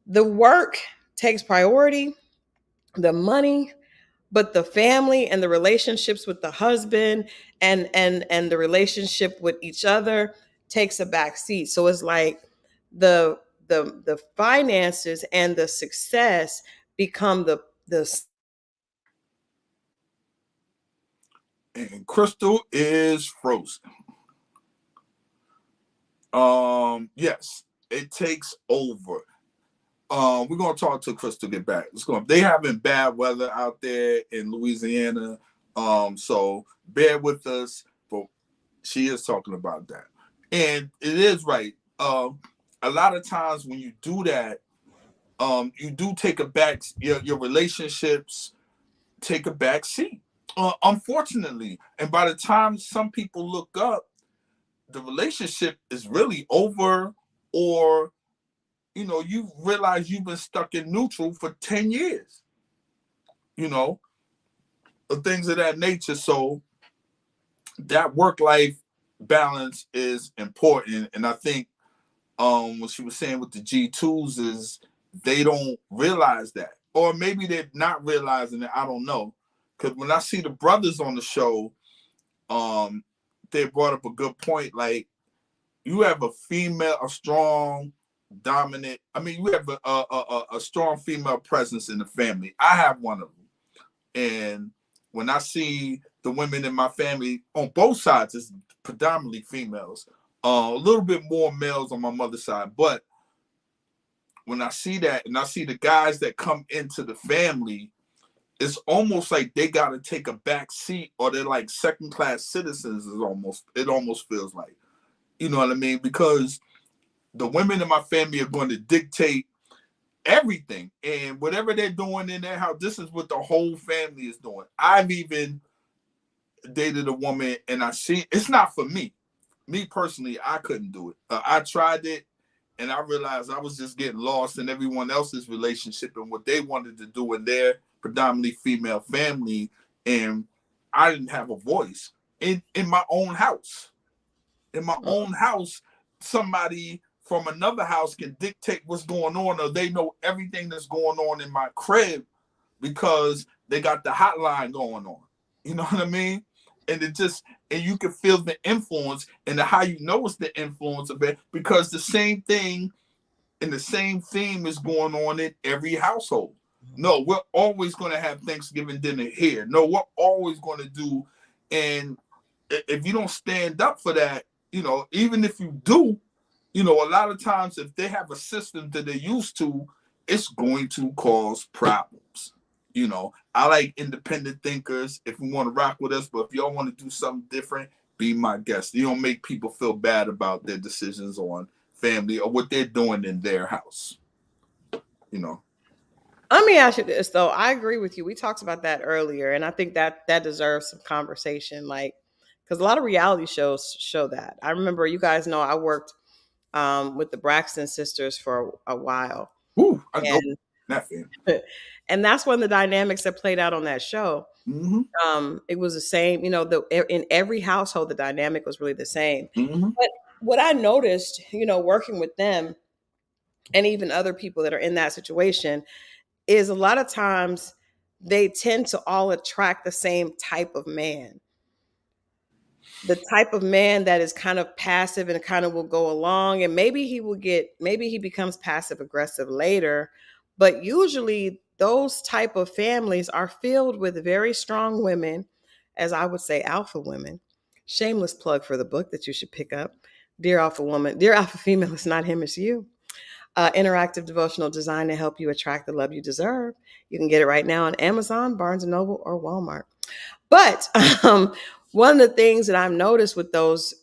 The work takes priority, the money, but the family and the relationships with the husband and the relationship with each other takes a back seat. So it's like the finances and the success become the and Christal is frozen. Yes, it takes over. We're gonna talk to Crystal. Get back. They having bad weather out there in Louisiana. So bear with us, but she is talking about that, and it is right. A lot of times when you do that, you do take a back. Your relationships take a back seat. Unfortunately, and by the time some people look up, the relationship is really over, or you realize you've been stuck in neutral for 10 years, things of that nature. So that work-life balance is important. And I think what she was saying with the G2s is they don't realize that. Or maybe they're not realizing it. I don't know. Because when I see the brothers on the show, they brought up a good point. Like, you have a strong, dominant. I mean, you have a strong female presence in the family. I have one of them, and when I see the women in my family on both sides, it's predominantly females. A little bit more males on my mother's side, but when I see that, and I see the guys that come into the family, it's almost like they got to take a back seat, or they're like second-class citizens. It almost feels like. You know what I mean? Because the women in my family are going to dictate everything. And whatever they're doing in their house, this is what the whole family is doing. I've even dated a woman, and I see it's not for me. Me personally, I couldn't do it. I tried it, and I realized I was just getting lost in everyone else's relationship and what they wanted to do in their predominantly female family. And I didn't have a voice in my own house. In my own house, somebody from another house can dictate what's going on, or they know everything that's going on in my crib because they got the hotline going on. You know what I mean? And you can feel the influence, and how you know it's the influence of it, because the same thing and the same theme is going on in every household. No, we're always going to have Thanksgiving dinner here. No, we're always going to do, and if you don't stand up for that, even if you do, a lot of times if they have a system that they're used to, it's going to cause problems. I like independent thinkers. If you want to rock with us, but if y'all want to do something different, be my guest. You don't make people feel bad about their decisions on family or what they're doing in their house. Let me ask you this though. I agree with you. We talked about that earlier, and I think that deserves some conversation. Like, because a lot of reality shows show that. I remember, you guys know, I worked with the Braxton sisters for a while. Ooh, I know and that fan. and that's one of the dynamics that played out on that show. It was the same, in every household, the dynamic was really the same. But what I noticed, working with them and even other people that are in that situation, is a lot of times they tend to all attract the same type of man. The type of man that is kind of passive and kind of will go along, and maybe he becomes passive aggressive later, but usually those type of families are filled with very strong women, as I would say, alpha women. Shameless plug for the book that you should pick up, Dear Alpha Woman, Dear Alpha Female, It's Not Him, It's You. Interactive devotional design to help you attract the love you deserve. You can get it right now on Amazon, Barnes & Noble, or Walmart. But one of the things that I've noticed with those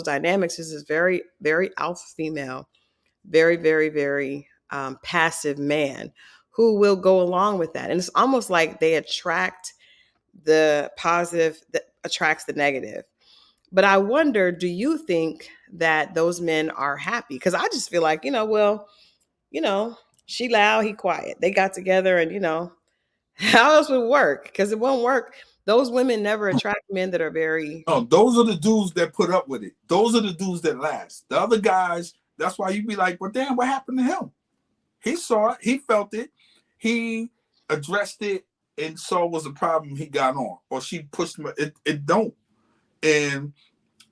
dynamics is this very, very alpha female, very, very, very passive man who will go along with that. And it's almost like they attract the positive that attracts the negative. But I wonder, do you think that those men are happy? Because I just feel like, she loud, he quiet. They got together, and how else would it work? Because it won't work. Those women never attract men that are very. Oh, those are the dudes that put up with it. Those are the dudes that last. The other guys, that's why you be like, well, damn, what happened to him? He saw it, he felt it, he addressed it, and saw was a problem. He got on, or she pushed him. It don't. And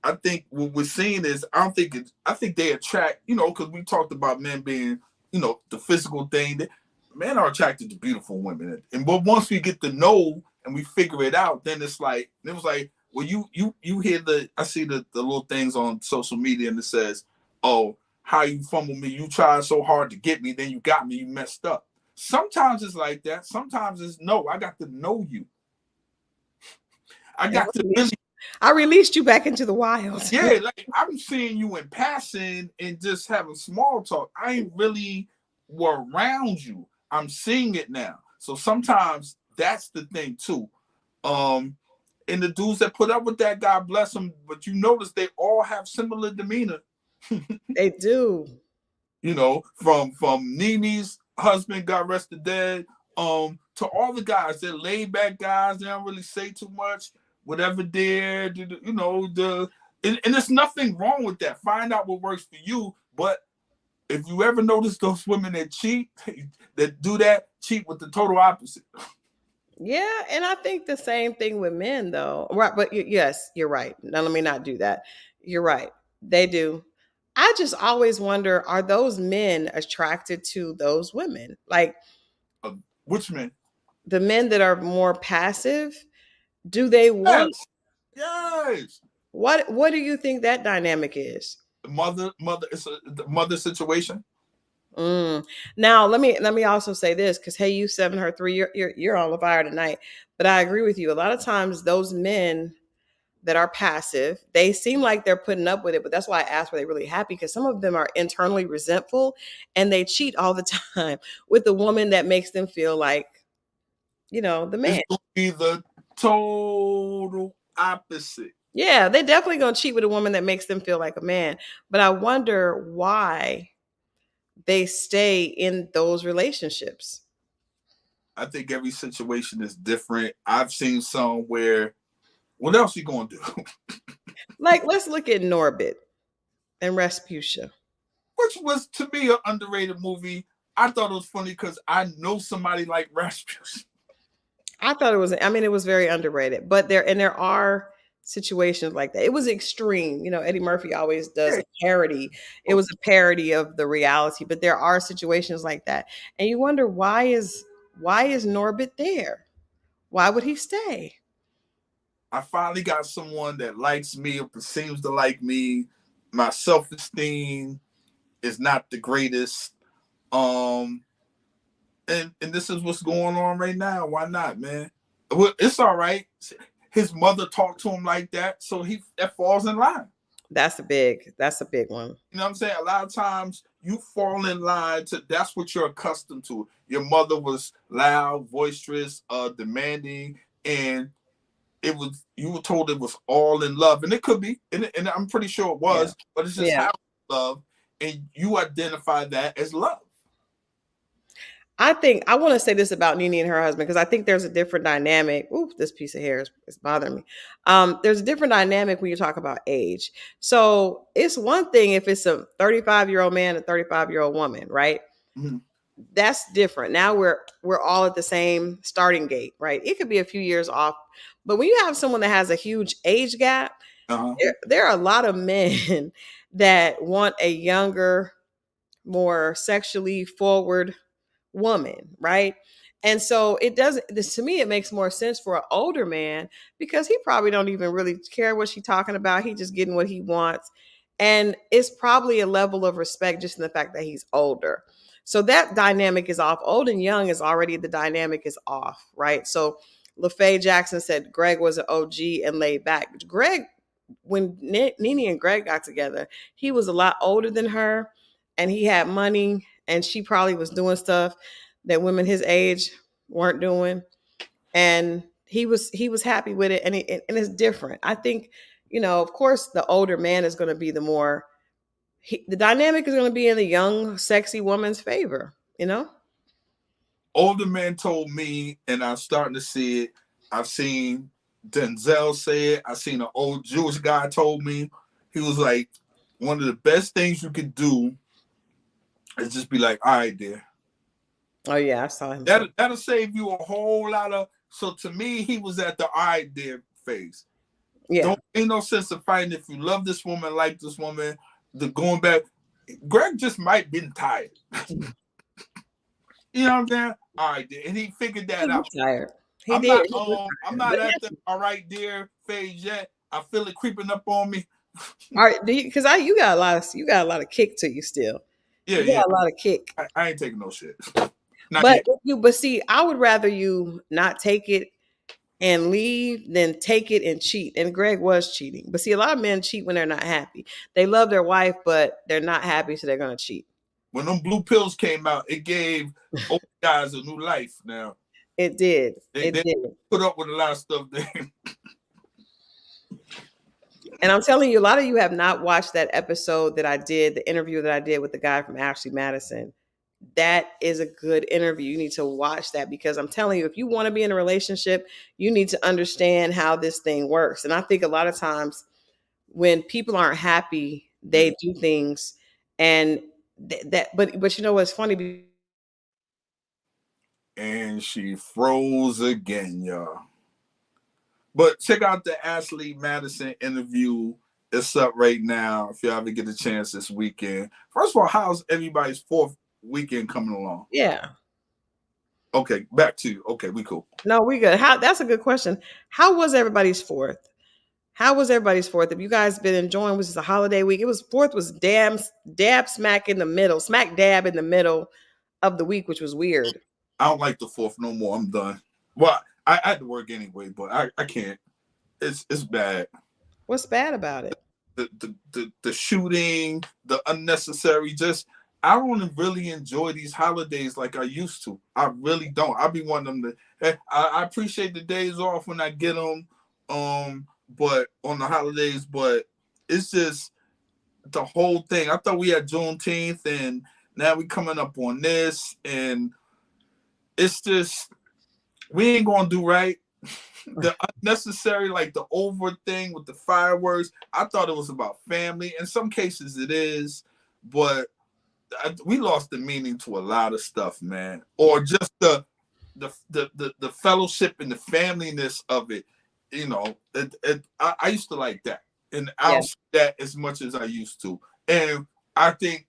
I think what we're seeing is, I think they attract, because we talked about men being, the physical thing. Men are attracted to beautiful women, but once we get to know and we figure it out, then it was like, well, you hear I see the little things on social media, and it says, oh, how you fumbled me. You tried so hard to get me, then you got me. You messed up. Sometimes it's like that. Sometimes it's no. I got to know you. I And got to really, I released you back into the wild. yeah. Like I'm seeing you in passing and just having small talk. I ain't really were around you. I'm seeing it now. So sometimes that's the thing too. Um, and the dudes that put up with that, God bless them. But you notice they all have similar demeanor. They do. You know, from Nini's husband, God rest the dead, to all the guys, they're laid back guys. They don't really say too much. Whatever they're, you know, and there's nothing wrong with that. Find out what works for you. But if you ever notice those women that cheat, that do that, cheat with the total opposite. Yeah, and I think the same thing with men, though. Right, but yes, you're right. Now let me not do that. You're right. They do. I just always wonder: are those men attracted to those women? Like Uh, which men? the men that are more passive? Do they want Yes, yes. what? Do you think that dynamic is? Mother, it's the mother situation. Mm. Now let me also say this because hey, you 7 her 3, you're on the fire tonight. But I agree with you. A lot of times those men that are passive, they seem like they're putting up with it, but that's why I asked were they really happy because some of them are internally resentful and they cheat all the time with the woman that makes them feel like, the It's man. gonna be the total opposite. Yeah, they definitely gonna cheat with a woman that makes them feel like a man. But I wonder why they stay in those relationships. I think every situation is different. I've seen some where, what else you gonna do? Like, let's look at Norbit and Rasputia. Which was to me an underrated movie. I thought it was funny because I know somebody like Rasputin. I thought it was, I mean, it was very underrated, but there are situations like that. It was extreme. Eddie Murphy always does Yeah. a parody. It was a parody of the reality, but there are situations like that. And you wonder why is Norbit there? Why would he stay? I finally got someone that likes me or seems to like me. My self-esteem is not the greatest. Um, and this is what's going on right now. Why not, man? Well, it's all right. His mother talked to him like that, so that falls in line. That's a big one. You know what I'm saying? A lot of times you fall in line to that's what you're accustomed to. Your mother was loud, boisterous, demanding, and it was you were told it was all in love, and it could be, and I'm pretty sure it Yeah. was, but it's just Yeah. how love, and you identify that as love. I want to say this about Nene and her husband because I think there's a different dynamic. Ooh, this piece of hair is bothering me. There's a different dynamic when you talk about age. So it's one thing if it's a 35-year-old man and 35-year-old woman, right? Mhm. That's different. Now we're all at the same starting gate, right? It could be a few years off, but when you have someone that has a huge age gap, Uh-huh. there are a lot of men that want a younger, more sexually forward woman, right? And so it doesn't this to me it makes more sense for an older man because he probably don't even really care what she's talking about. He just getting what he wants. And it's probably a level of respect just in the fact that he's older. So that dynamic is off. Old and young is already the dynamic is off, right? So LaFay Jackson said Greg was an OG and laid back. Greg, when Nene and Greg got together, he was a lot older than her and he had money and she probably was doing stuff that women his age weren't doing and he was happy with it and it's different. I think of course the older man is going to be the dynamic is going to be in the young sexy woman's favor. Older men told me, and I'm starting to see it. I've seen Denzel say it. I've seen an old Jewish guy told me. He was like, one of the best things you could do is just be like, all right, dear. Oh yeah, I saw him say. That'll save you a whole lot of. So to me, he was at the all right, dear phase. Yeah. Ain't no sense of fighting if you love this woman, like this woman, the going back. Greg just might been tired. You know what I'm saying? All right, dear. And he figured that He out. was tired. He I'm did. not He was I'm tired. not But at the all right dear phase yet. I feel it creeping up on me. All right, because you got a lot of kick to you still. Yeah, You yeah. got a lot of kick. I ain't taking no shit. Not But yet. but see, I would rather you not take it and leave than take it and cheat. And Greg was cheating. But see, a lot of men cheat when they're not happy. They love their wife, but they're not happy, so they're gonna cheat. When them blue pills came out, it gave old guys a new life. Now It did. It they did. put up with a lot of stuff. And I'm telling you, a lot of you have not watched that episode that I did, the interview that I did with the guy from Ashley Madison. That is a good interview. You need to watch that because I'm telling you, if you want to be in a relationship, you need to understand how this thing works. And I think a lot of times when people aren't happy, Yeah. they do things and but you know what's funny? And she froze again, y'all. But check out the Ashley Madison interview. It's up right now if you ever get a chance this weekend. First of all, how's everybody's fourth weekend coming along? Yeah. Okay, back to you. Okay, we cool. No, we good. How That's a good question. How was everybody's fourth? How was everybody's fourth? Have you guys been enjoying? Was this a holiday week? It was fourth was dab smack in the middle, smack dab in the middle of the week, which was weird. I don't like the fourth no more. I'm done. Well, I had to work anyway, but I can't. It's bad. What's bad about it? The shooting, the unnecessary. Just I don't really enjoy these holidays like I used to. I really don't. I be wanting them to. I appreciate the days off when I get them, but on the holidays. But it's just the whole thing. I thought we had Juneteenth, and now we coming up on this, and it's just we ain't gonna do right. The unnecessary, like the over thing with the fireworks. I thought it was about family. In some cases, it is, but we lost the meaning to a lot of stuff, man. Or just the fellowship and the familyness of it. You know, I used to like that, and I Yeah. don't see that as much as I used to. And I think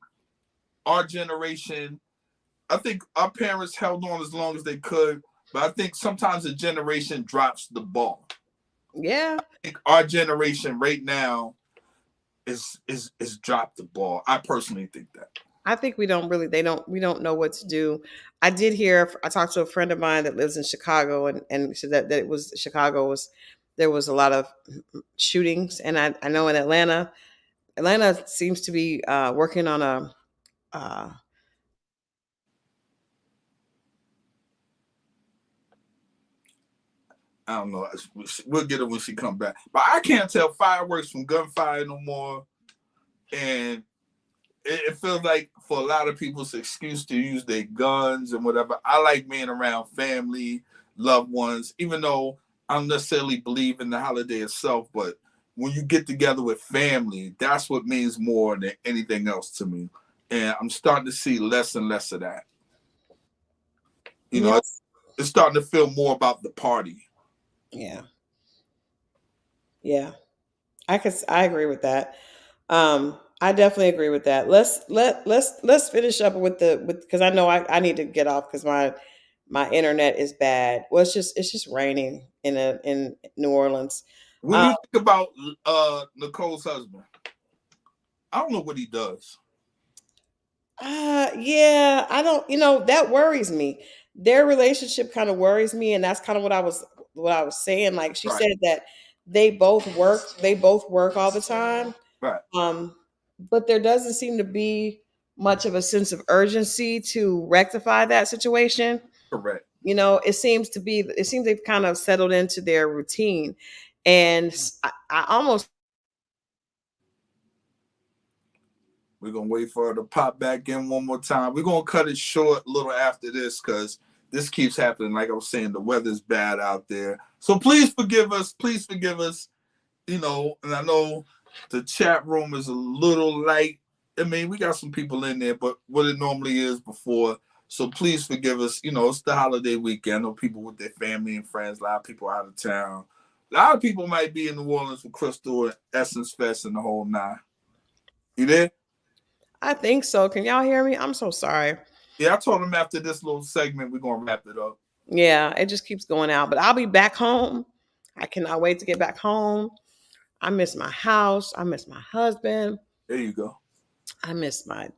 our generation, I think our parents held on as long as they could. But I think sometimes a generation drops the ball. Yeah. I think our generation right now is dropped the ball. I personally think that. I think we don't know what to do. I talked to a friend of mine that lives in Chicago and said that it was Chicago was there was a lot of shootings. And I know in Atlanta seems to be working on a uh, I don't know. We'll get it when she come back. But I can't tell fireworks from gunfire no more. And it feels like for a lot of people, it's an excuse to use their guns and whatever. I like being around family, loved ones, even though I don't necessarily believe in the holiday itself. But when you get together with family, that's what means more than anything else to me. And I'm starting to see less and less of that. You know, yes. it's starting to feel more about the party. Yeah. Yeah. I agree with that. I definitely agree with that. Let's finish up with because I know I need to get off because my internet is bad. Well, it's just raining in New Orleans. What do Um, you think about Nicole's husband? I don't know what he does. yeah, I don't. That worries me. Their relationship kind of worries me, and that's kind of what I was saying. Like she Right, said that they both work. They both work all the time. right, Um, but there doesn't seem to be much of a sense of urgency to rectify that situation. correct. It seems they've kind of settled into their routine. And I almost We're gonna wait for her to pop back in one more time. We're gonna cut it short a little after this because this keeps happening. Like I was saying, the weather's bad out there. So please forgive us. Please forgive us. And I know the chat room is a little light. I mean, we got some people in there, but what it normally is before. So please forgive us. It's the holiday weekend. I know people with their family and friends, a lot of people out of town. A lot of people might be in New Orleans for Christal and Essence Fest and the whole nine. You there? I think so. Can y'all hear me? I'm so sorry. Yeah, I told them after this little segment, we're going to wrap it up. Yeah, it just keeps going out. But I'll be back home. I cannot wait to get back home. I miss my house. I miss my husband. There you go. I miss my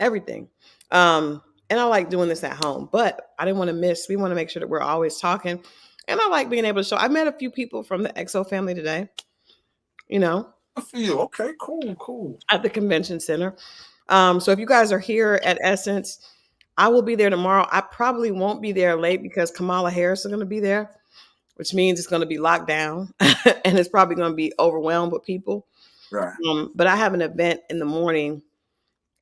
everything. And I like doing this at home, but I didn't want to miss. We want to make sure that we're always talking. And I like being able to show. I met a few people from the XO family today, you know, I feel okay. Cool, cool. at the convention center. So if you guys are here at Essence, I will be there tomorrow. I probably won't be there late because Kamala Harris is going to be there, which means it's going to be locked down and it's probably going to be overwhelmed with people. Right. But I have an event in the morning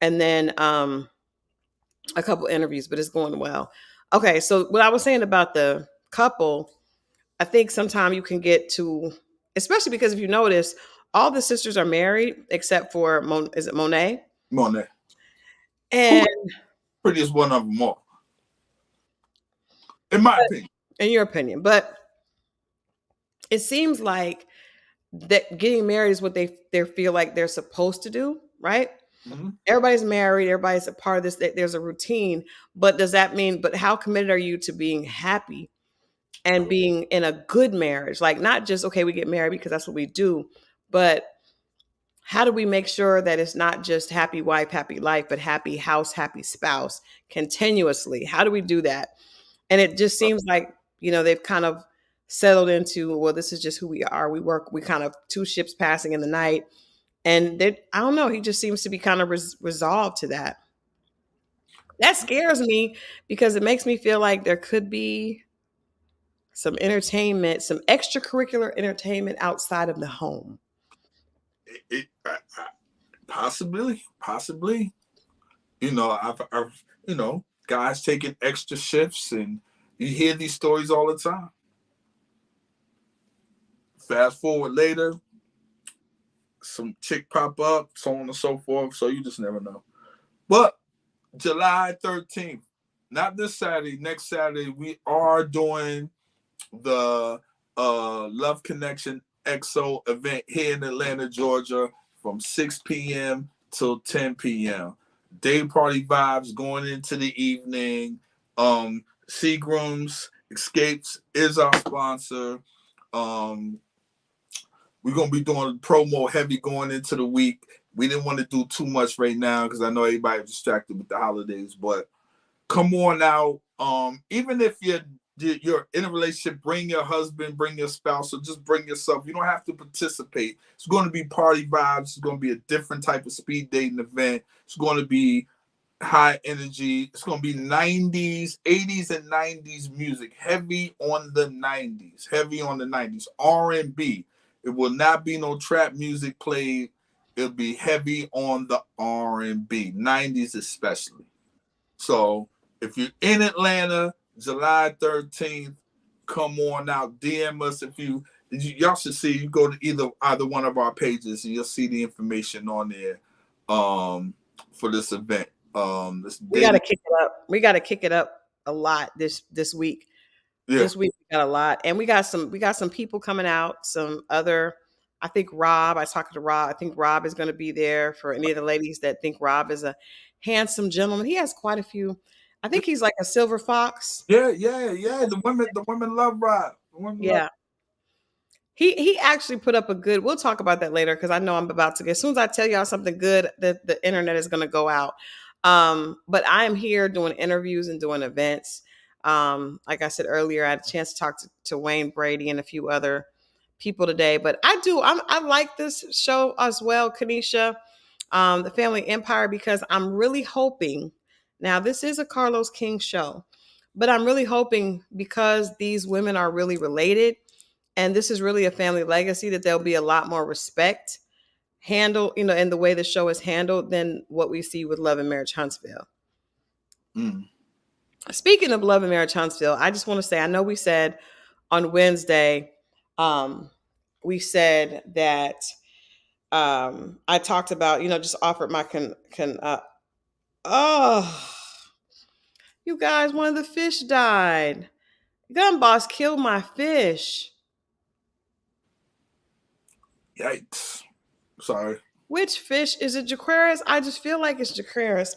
and then a couple interviews, but it's going well. Okay, so what I was saying about the couple, I think sometimes you can get to, especially because if you notice, all the sisters are married except for is it Monet? Monet. Who And the prettiest one of them all, in my opinion. in your opinion, but it seems like that getting married is what they feel like they're supposed to do, right? Mm-hmm. Everybody's married, everybody's a part of this. There's a routine, but does that mean? But how committed are you to being happy and being in a good marriage? Like not just okay, we get married because that's what we do, but how do we make sure that it's not just happy wife, happy life, but happy house, happy spouse continuously? How do we do that? And it just seems like, they've kind of settled into, well, this is just who we are. We kind of two ships passing in the night. And I don't know, he just seems to be kind of resolved to that. That scares me because it makes me feel like there could be some entertainment, some extracurricular entertainment outside of the home. Possibly. I've guys taking extra shifts, and you hear these stories all the time. Fast forward later, some chick pop up, so on and so forth. So you just never know. But July 13th, not this Saturday, next Saturday, we are doing the Love Connection XO event here in Atlanta, Georgia, from 6 p.m. till 10 p.m. Day party vibes going into the evening. Seagram's Escapes is our sponsor. We're going to be doing promo heavy going into the week. We didn't want to do too much right now because I know everybody's distracted with the holidays, but come on out. Even if you're in a relationship, bring your husband, bring your spouse, or just bring yourself. You don't have to participate. It's going to be party vibes. It's going to be a different type of speed dating event. It's going to be high energy. It's going to be 90s, 80s, and 90s music. Heavy on the 90s. R&B. It will not be no trap music played. It'll be heavy on the R&B, 90s especially. So if you're in Atlanta, July 13th, come on out. DM us if y'all should see. You go to either one of our pages and you'll see the information on there for this event. We got to kick it up. We got to kick it up a lot this week. Yeah. This week we got a lot, and we got some people coming out. Some other, I think Rob. I was talking to Rob. I think Rob is going to be there for any of the ladies that think Rob is a handsome gentleman. He has quite a few. I think he's like a silver fox. Yeah. The women love Rob. Yeah. He actually put up a good. We'll talk about that later because I know I'm about to get. As soon as I tell y'all something good, the internet is going to go out. But I am here doing interviews and doing events. Like I said earlier, I had a chance to talk to Wayne Brady and a few other people today. But I like this show as well, Kanisha, the Family Empire, because I'm really hoping. Now, this is a Carlos King show, but I'm really hoping because these women are really related, and this is really a family legacy, that there'll be a lot more respect handled, in the way the show is handled than what we see with Love and Marriage Huntsville. Speaking of Love and Marriage Huntsville, I just want to say, I know we said on Wednesday, we said that I talked about, just offered my you guys, one of the fish died. Gun boss killed my fish. Yikes. Sorry. Which fish? Is it Jaquaris? I just feel like it's Jaquaris.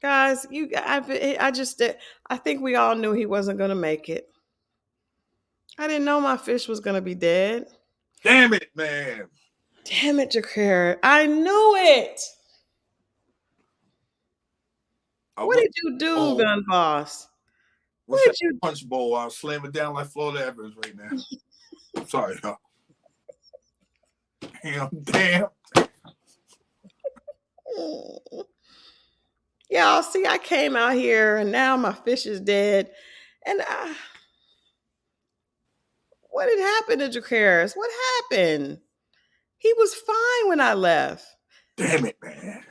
Guys, I think we all knew he wasn't going to make it. I didn't know my fish was gonna be dead. Damn it, man. Damn it, Jakir. I knew it. I What went did you do, bowl. gun boss? What What's that did you punch bowl? I'll slam it down like Florida Evans right now. Sorry, y'all. Damn. do? Y'all see, I came out here and now my fish is dead. And what had happened to Jacaris? What happened? He was fine when I left. Damn it, man.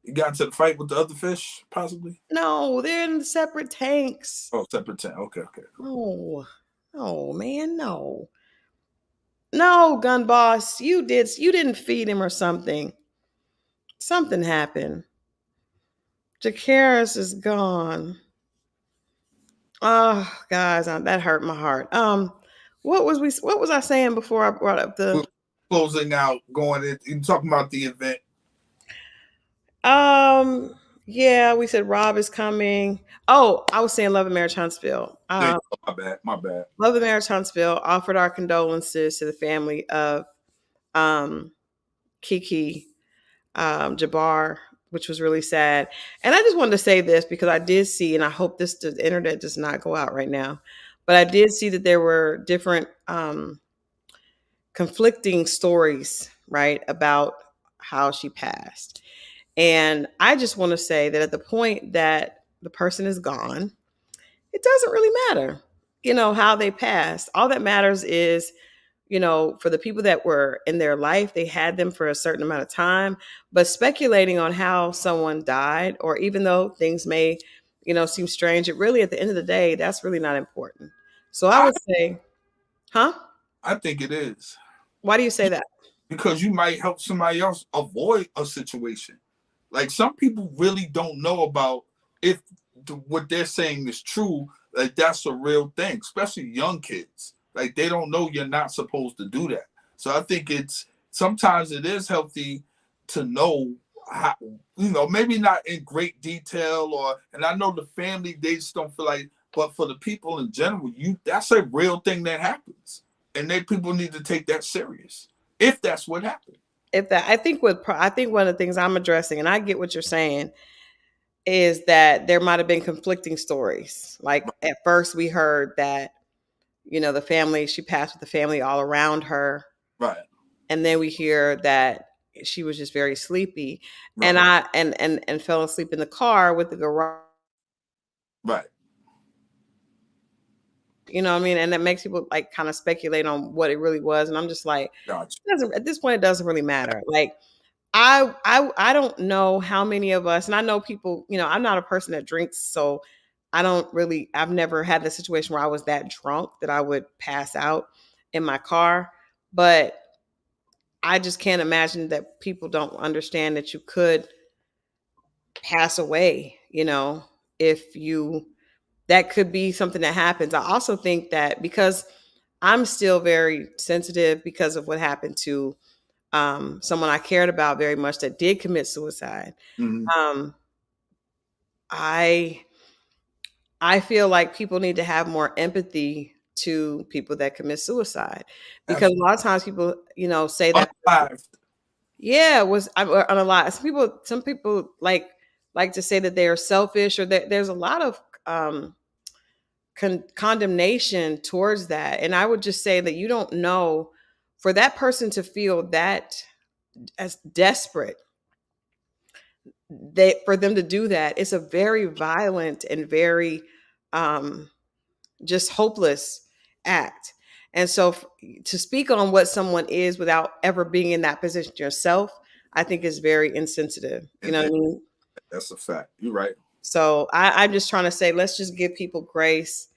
You got into the fight with the other fish, possibly? No, they're in separate tanks. Oh, separate tent. Okay, okay. No, no, man, no. No, gun boss, you didn't feed him or something. Something happened. Jacaris is gone. Oh, guys, that hurt my heart. What was I saying before I brought up We're the closing out, going in, talking about the event. um yeah, we said Rob is coming. Oh, I was saying Love and Marriage Huntsville. My bad, my bad. Love and Marriage Huntsville offered our condolences to the family of um Kiki Jabbar, which was really sad. And I just wanted to say this because I did see, and I hope the internet does not go out right now, but I did see that there were different conflicting stories, right, about how she passed. And I just want to say that at the point that the person is gone, it doesn't really matter, how they passed. All that matters is, for the people that were in their life, they had them for a certain amount of time. But speculating on how someone died, or even though things may, seem strange, it really, at the end of the day, that's really not important. So I I, would say, huh? I think it is. Why do you say that? Because you might help somebody else avoid a situation. Like some people really don't know about if what they're saying is true. Like that's a real thing, especially young kids. Like they don't know you're not supposed to do that. So I think it's sometimes it is healthy to know how, maybe not in great detail and I know the family, they just don't feel like, but for the people in general, that's a real thing that happens. And people need to take that serious if that's what happened. If that, I think one of the things I'm addressing, and I get what you're saying, is that there might have been conflicting stories. Like at first we heard that, the family, she passed with the family all around her. Right. And then we hear that she was just very sleepy. Right. And I and fell asleep in the car with the garage. Right. You know what I mean? And that makes people like kind of speculate on what it really was. And I'm just like, Gotcha. at this point, it doesn't really matter. Like I don't know how many of us, and I know people, I'm not a person that drinks, so I've never had the situation where I was that drunk that I would pass out in my car. But I just can't imagine that people don't understand that you could pass away, if that could be something that happens. I also think that because I'm still very sensitive because of what happened to someone I cared about very much that did commit suicide. Mm-hmm. Um, I I feel like people need to have more empathy to people that commit suicide, because a lot of times people, say that, Unalived. yeah, was on a lot. Some people like to say that they are selfish, or that there's a lot of condemnation towards that. And I would just say that you don't know, for that person to feel that as desperate, for them to do that, it's a very violent and very just hopeless act. And so to speak on what someone is without ever being in that position yourself, I think is very insensitive. You know what I mean? That's a fact. You're right. So I'm just trying to say, let's just give people grace.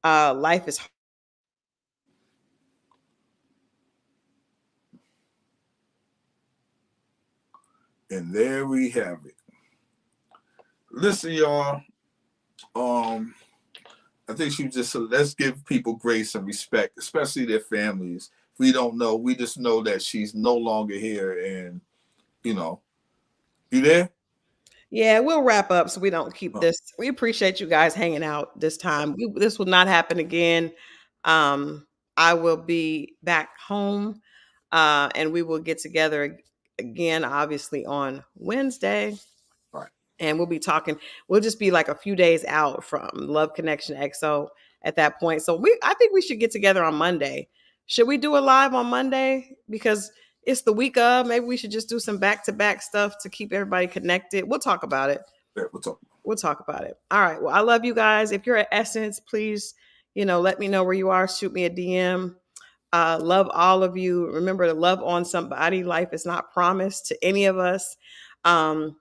Life is. And there we have it. Listen, y'all. I think she was just let's give people grace and respect, especially their families. We don't know. We just know that she's no longer here, and you there? Yeah, we'll wrap up so we don't keep Oh, this. We appreciate you guys hanging out this time. This will not happen again. Um, I will be back home, and we will get together again, obviously on Wednesday, right. and we'll be talking. We'll just be like a few days out from Love Connection XO at that point. So I think we should get together on Monday. Should we do a live on Monday? Because it's the week of. Maybe we should just do some back to back stuff to keep everybody connected. We'll talk about it. Yeah, we'll talk. We'll talk about it. All right. Well, I love you guys. If you're at Essence, please, let me know where you are. Shoot me a DM. Love all of you. Remember to love on somebody. Life is not promised to any of us. And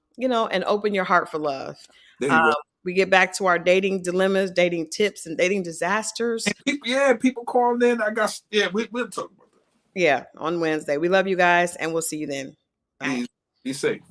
open your heart for love. There Uh, you go. we get back to our dating dilemmas, dating tips, and dating disasters. And people calling in. We'll talk about that. Yeah, on Wednesday. We love you guys, and we'll see you then. Bye. Be safe.